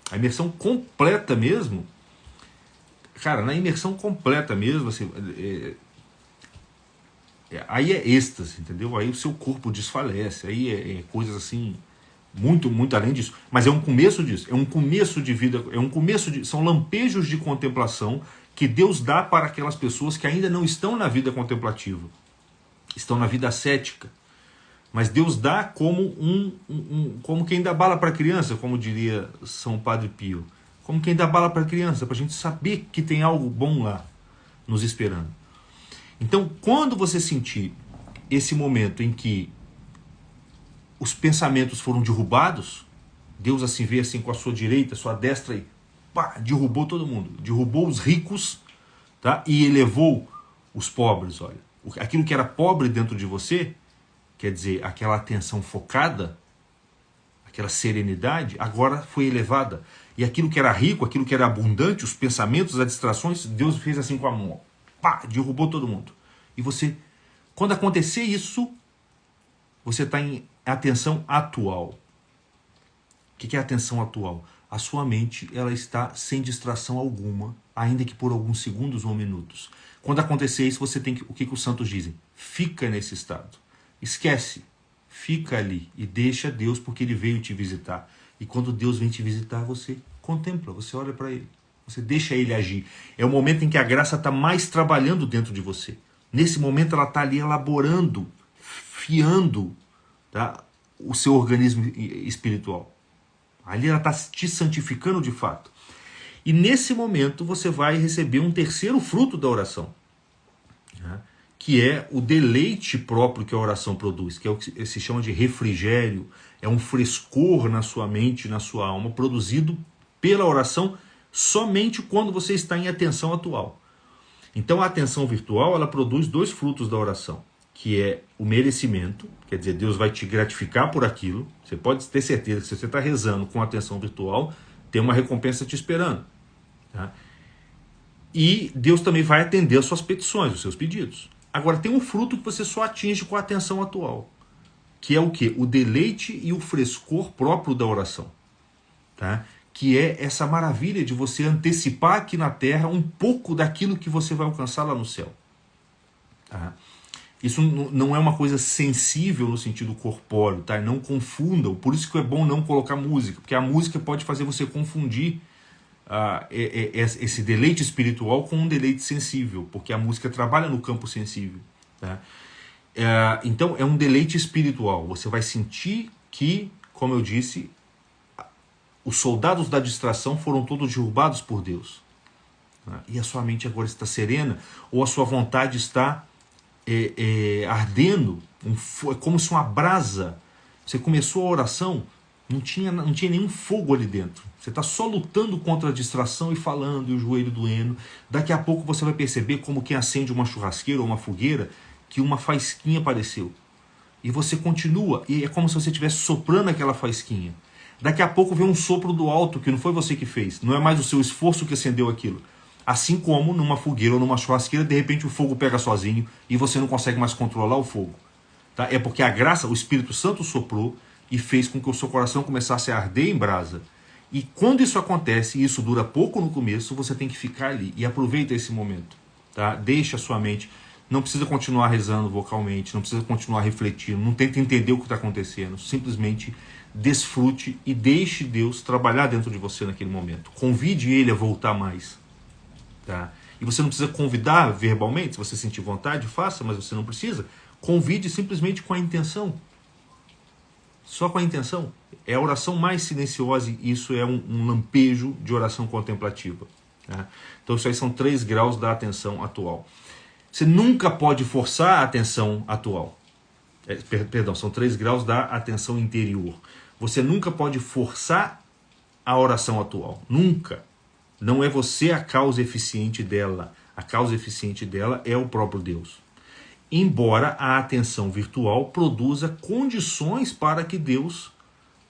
A imersão completa mesmo... Cara, na imersão completa mesmo, assim, aí é êxtase, entendeu? Aí o seu corpo desfalece, aí é coisas assim, muito, muito além disso. Mas é um começo disso, é um começo de vida, são lampejos de contemplação que Deus dá para aquelas pessoas que ainda não estão na vida contemplativa, estão na vida ascética. Mas Deus dá como como quem dá bala para a criança, como diria São Padre Pio. Como quem dá bala para a criança, para a gente saber que tem algo bom lá, nos esperando. Então, quando você sentir esse momento em que os pensamentos foram derrubados, Deus assim vê assim com a sua direita, sua destra e pá, derrubou todo mundo. Derrubou os ricos, tá? E elevou os pobres, olha. Aquilo que era pobre dentro de você, quer dizer, aquela atenção focada, aquela serenidade, agora foi elevada. E aquilo que era rico, aquilo que era abundante, os pensamentos, as distrações, Deus fez assim com a mão. Pá, derrubou todo mundo. E você, quando acontecer isso, você está em atenção atual. que é a atenção atual? A sua mente ela está sem distração alguma, ainda que por alguns segundos ou minutos. Quando acontecer isso, você tem que, o que os santos dizem? Fica nesse estado. Esquece. Fica ali e deixa Deus, porque Ele veio te visitar. E quando Deus vem te visitar, você contempla, você olha para Ele. Você deixa Ele agir. É o momento em que a graça está mais trabalhando dentro de você. Nesse momento ela está ali elaborando, fiando, tá, o seu organismo espiritual. Ali ela está te santificando de fato. E nesse momento você vai receber um terceiro fruto da oração, né? Que é o deleite próprio que a oração produz, que é o que se chama de refrigério, é um frescor na sua mente, na sua alma, produzido pela oração somente quando você está em atenção atual. Então a atenção virtual, ela produz dois frutos da oração, que é o merecimento, quer dizer, Deus vai te gratificar por aquilo. Você pode ter certeza que se você está rezando com atenção virtual, tem uma recompensa te esperando. Tá? E Deus também vai atender as suas petições, os seus pedidos. Agora, tem um fruto que você só atinge com a atenção atual, que é o quê? O deleite e o frescor próprio da oração. Tá? Que é essa maravilha de você antecipar aqui na Terra um pouco daquilo que você vai alcançar lá no céu. Tá? Isso não é uma coisa sensível no sentido corpóreo, tá? Não confundam. Por isso que é bom não colocar música, porque a música pode fazer você confundir esse deleite espiritual com um deleite sensível, porque a música trabalha no campo sensível. Tá? Então é um deleite espiritual. Você vai sentir que, como eu disse, os soldados da distração foram todos derrubados por Deus. Tá? E a sua mente agora está serena, ou a sua vontade está ardendo, é como se uma brasa. Você começou a oração, não tinha nenhum fogo ali dentro. Você está só lutando contra a distração e falando, e o joelho doendo. Daqui a pouco você vai perceber, como quem acende uma churrasqueira ou uma fogueira, que uma faísquinha apareceu. E você continua, e é como se você estivesse soprando aquela faísquinha. Daqui a pouco vem um sopro do alto, que não foi você que fez. Não é mais o seu esforço que acendeu aquilo. Assim como numa fogueira ou numa churrasqueira, de repente o fogo pega sozinho e você não consegue mais controlar o fogo. Tá? É porque a graça, o Espírito Santo soprou e fez com que o seu coração começasse a arder em brasa. E quando isso acontece, e isso dura pouco no começo, você tem que ficar ali e aproveita esse momento. Tá? Deixa a sua mente, não precisa continuar rezando vocalmente, não precisa continuar refletindo, não tenta entender o que está acontecendo, simplesmente desfrute e deixe Deus trabalhar dentro de você naquele momento. Convide Ele a voltar mais. Tá? E você não precisa convidar verbalmente, se você sentir vontade, faça, mas você não precisa. Convide simplesmente com a intenção. Só com a intenção. É a oração mais silenciosa e isso é um lampejo de oração contemplativa. Tá? Então isso aí são 3 graus da atenção atual. Você nunca pode forçar a atenção atual. Perdão, são 3 graus da atenção interior. Você nunca pode forçar a oração atual. Nunca. Não é você a causa eficiente dela. A causa eficiente dela é o próprio Deus. Embora a atenção virtual produza condições para que Deus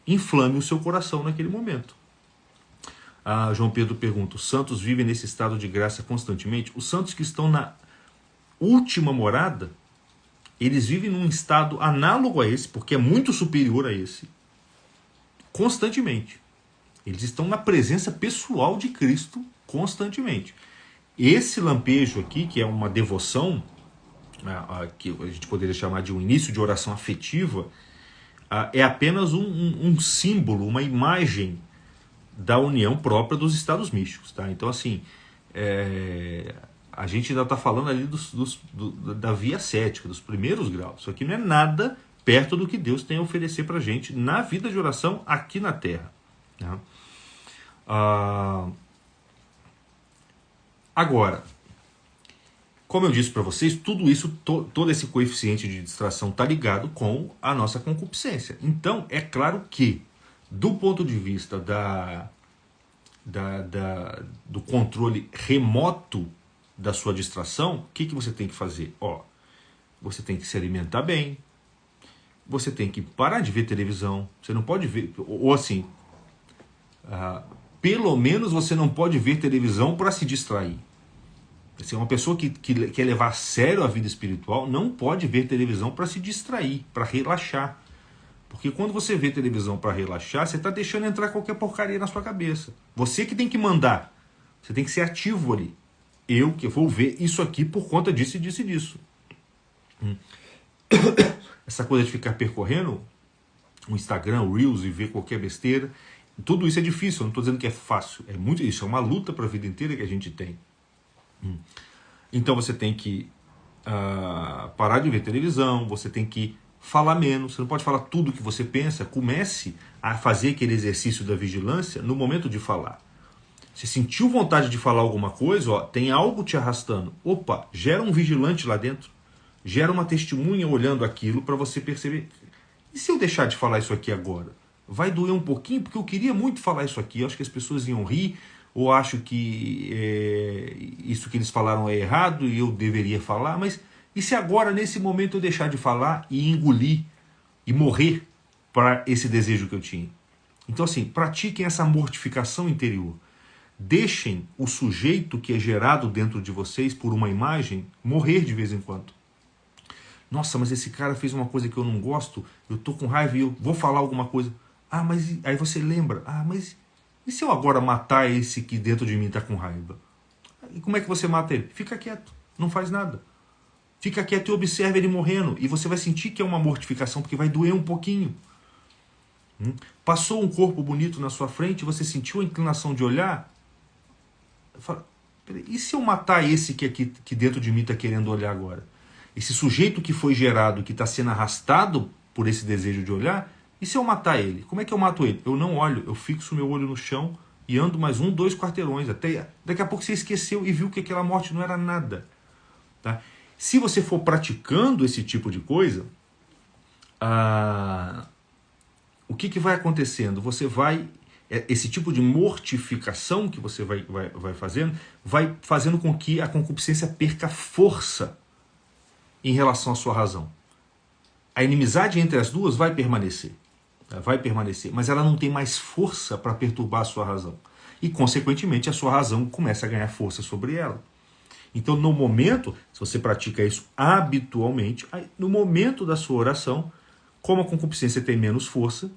inflame o seu coração naquele momento. João Pedro pergunta, os santos vivem nesse estado de graça constantemente? Os santos que estão na última morada, eles vivem num estado análogo a esse, porque é muito superior a esse, constantemente. Eles estão na presença pessoal de Cristo constantemente. Esse lampejo aqui, que é uma devoção, que a gente poderia chamar de um início de oração afetiva, é apenas um símbolo, uma imagem da união própria dos estados místicos. Tá? Então, assim, a gente ainda está falando ali da via cética, dos primeiros graus. Isso aqui não é nada perto do que Deus tem a oferecer para a gente na vida de oração aqui na Terra. Tá? Agora, como eu disse para vocês, tudo isso, todo esse coeficiente de distração está ligado com a nossa concupiscência. Então, é claro que, do ponto de vista do controle remoto da sua distração, o que você tem que fazer? Você tem que se alimentar bem, você tem que parar de ver televisão, você não pode ver, ou assim, pelo menos você não pode ver televisão para se distrair. Assim, uma pessoa que quer levar a sério a vida espiritual não pode ver televisão para se distrair, para relaxar. Porque quando você vê televisão para relaxar, você está deixando entrar qualquer porcaria na sua cabeça. Você que tem que mandar. Você tem que ser ativo ali. Eu que vou ver isso aqui por conta disso e disso e disso. Essa coisa de ficar percorrendo o Instagram, o Reels e ver qualquer besteira, tudo isso é difícil, eu não estou dizendo que é fácil. É muito isso, é uma luta para a vida inteira que a gente tem. Então você tem que parar de ver televisão, você tem que falar menos, você não pode falar tudo o que você pensa. Comece a fazer aquele exercício da vigilância no momento de falar. Você sentiu vontade de falar alguma coisa, ó, tem algo te arrastando. Opa, gera um vigilante lá dentro. Gera uma testemunha olhando aquilo para você perceber. E se eu deixar de falar isso aqui agora? Vai doer um pouquinho, porque eu queria muito falar isso aqui. Eu acho que as pessoas iam rir, ou acho que isso que eles falaram é errado e eu deveria falar. Mas e se agora, nesse momento, eu deixar de falar e engolir e morrer para esse desejo que eu tinha? Então, assim, pratiquem essa mortificação interior. Deixem o sujeito que é gerado dentro de vocês por uma imagem morrer de vez em quando. Nossa, mas esse cara fez uma coisa que eu não gosto, eu tô com raiva e eu vou falar alguma coisa. Ah, mas aí você lembra, mas e se eu agora matar esse que dentro de mim está com raiva? E como é que você mata ele? Fica quieto, não faz nada. Fica quieto e observa ele morrendo. E você vai sentir que é uma mortificação, porque vai doer um pouquinho. Passou um corpo bonito na sua frente, você sentiu a inclinação de olhar? Fala, e se eu matar esse que aqui que dentro de mim está querendo olhar agora? Esse sujeito que foi gerado, que está sendo arrastado por esse desejo de olhar, e se eu matar ele? Como é que eu mato ele? Eu não olho, eu fixo meu olho no chão e ando mais 1, 2 quarteirões. Até daqui a pouco você esqueceu e viu que aquela morte não era nada. Tá? Se você for praticando esse tipo de coisa, o que vai acontecendo? Você vai... Esse tipo de mortificação que você vai fazendo com que a concupiscência perca força em relação à sua razão. A inimizade entre as duas vai permanecer, mas ela não tem mais força para perturbar a sua razão. E, consequentemente, a sua razão começa a ganhar força sobre ela. Então, no momento, se você pratica isso habitualmente, no momento da sua oração, como a concupiscência tem menos força,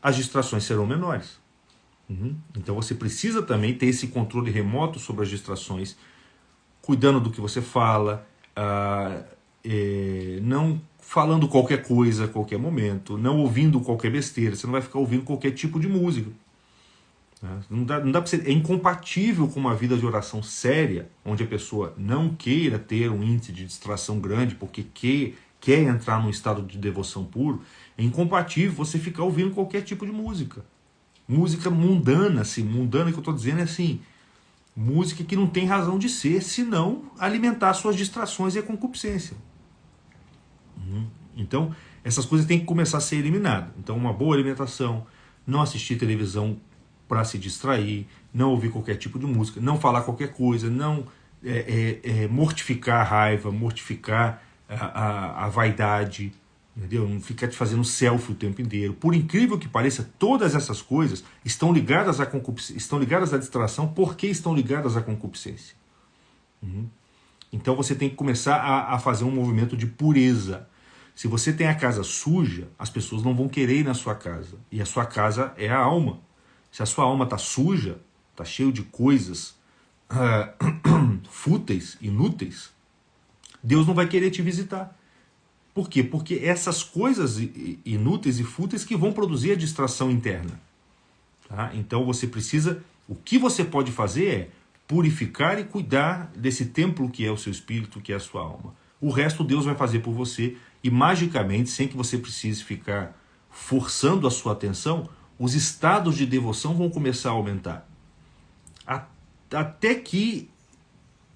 as distrações serão menores. Então você precisa também ter esse controle remoto sobre as distrações, cuidando do que você fala, não falando qualquer coisa a qualquer momento, não ouvindo qualquer besteira. Você não vai ficar ouvindo qualquer tipo de música. Não dá pra ser, é incompatível com uma vida de oração séria, onde a pessoa não queira ter um índice de distração grande, porque quer entrar num estado de devoção puro. É incompatível você ficar ouvindo qualquer tipo de música. Música mundana, assim, mundana que eu estou dizendo é assim, música que não tem razão de ser, senão alimentar suas distrações e a concupiscência. Então, essas coisas têm que começar a ser eliminadas. Então, uma boa alimentação, não assistir televisão para se distrair, não ouvir qualquer tipo de música, não falar qualquer coisa, não mortificar a raiva, mortificar a vaidade, entendeu? Não ficar te fazendo selfie o tempo inteiro. Por incrível que pareça, todas essas coisas estão ligadas à concupiscência, estão ligadas à distração, porque estão ligadas à concupiscência. Então você tem que começar a fazer um movimento de pureza. Se você tem a casa suja, as pessoas não vão querer ir na sua casa. E a sua casa é a alma. Se a sua alma está suja, está cheio de coisas fúteis, inúteis, Deus não vai querer te visitar. Por quê? Porque essas coisas inúteis e fúteis que vão produzir a distração interna. Tá? Então você precisa... O que você pode fazer é purificar e cuidar desse templo que é o seu espírito, que é a sua alma. O resto Deus vai fazer por você e magicamente, sem que você precise ficar forçando a sua atenção, os estados de devoção vão começar a aumentar. Até que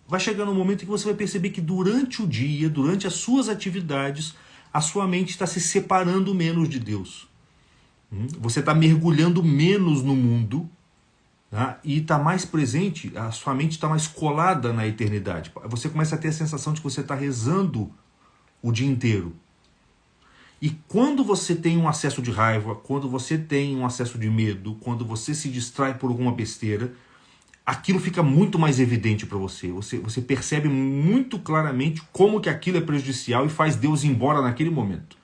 vai chegar um momento em que você vai perceber que durante o dia, durante as suas atividades, a sua mente está se separando menos de Deus. Você está mergulhando menos no mundo, tá? E está mais presente, a sua mente está mais colada na eternidade. Você começa a ter a sensação de que você está rezando o dia inteiro. E quando você tem um acesso de raiva, quando você tem um acesso de medo, quando você se distrai por alguma besteira, aquilo fica muito mais evidente para você. Você percebe muito claramente como que aquilo é prejudicial e faz Deus ir embora naquele momento.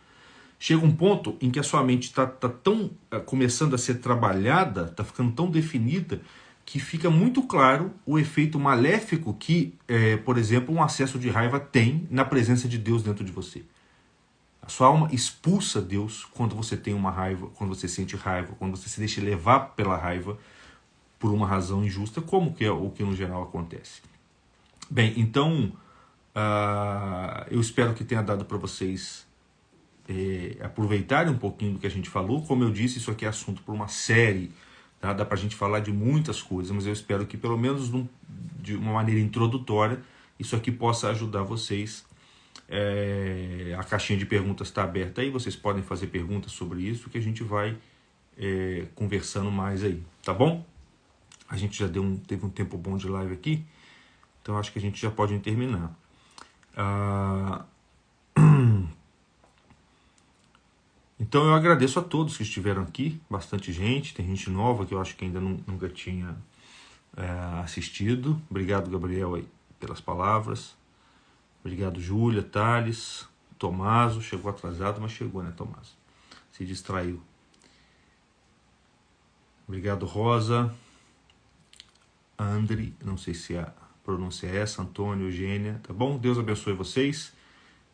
chega um ponto em que a sua mente está tão começando a ser trabalhada, está ficando tão definida, que fica muito claro o efeito maléfico que, por exemplo, um acesso de raiva tem na presença de Deus dentro de você. A sua alma expulsa Deus quando você tem uma raiva, quando você sente raiva, quando você se deixa levar pela raiva por uma razão injusta, como que é o que no geral acontece. Bem, então, eu espero que tenha dado para vocês aproveitarem um pouquinho do que a gente falou. Como eu disse, isso aqui é assunto para uma série, tá? Dá para a gente falar de muitas coisas, mas eu espero que pelo menos de uma maneira introdutória, isso aqui possa ajudar vocês. A caixinha de perguntas está aberta aí, vocês podem fazer perguntas sobre isso, que a gente vai conversando mais aí, tá bom? A gente já teve um tempo bom de live aqui, então acho que a gente já pode terminar. Então eu agradeço a todos que estiveram aqui, bastante gente, tem gente nova que eu acho que ainda nunca tinha assistido. Obrigado, Gabriel, aí, pelas palavras. Obrigado, Júlia, Thales, Tomaso, chegou atrasado, mas chegou, né, Tomaso? Se distraiu. Obrigado, Rosa, Andri, não sei se a pronúncia é essa, Antônio, Eugênia, tá bom? Deus abençoe vocês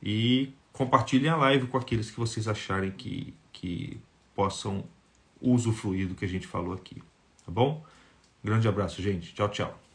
e compartilhem a live com aqueles que vocês acharem que possam usufruir do que a gente falou aqui, tá bom? Grande abraço, gente. Tchau, tchau.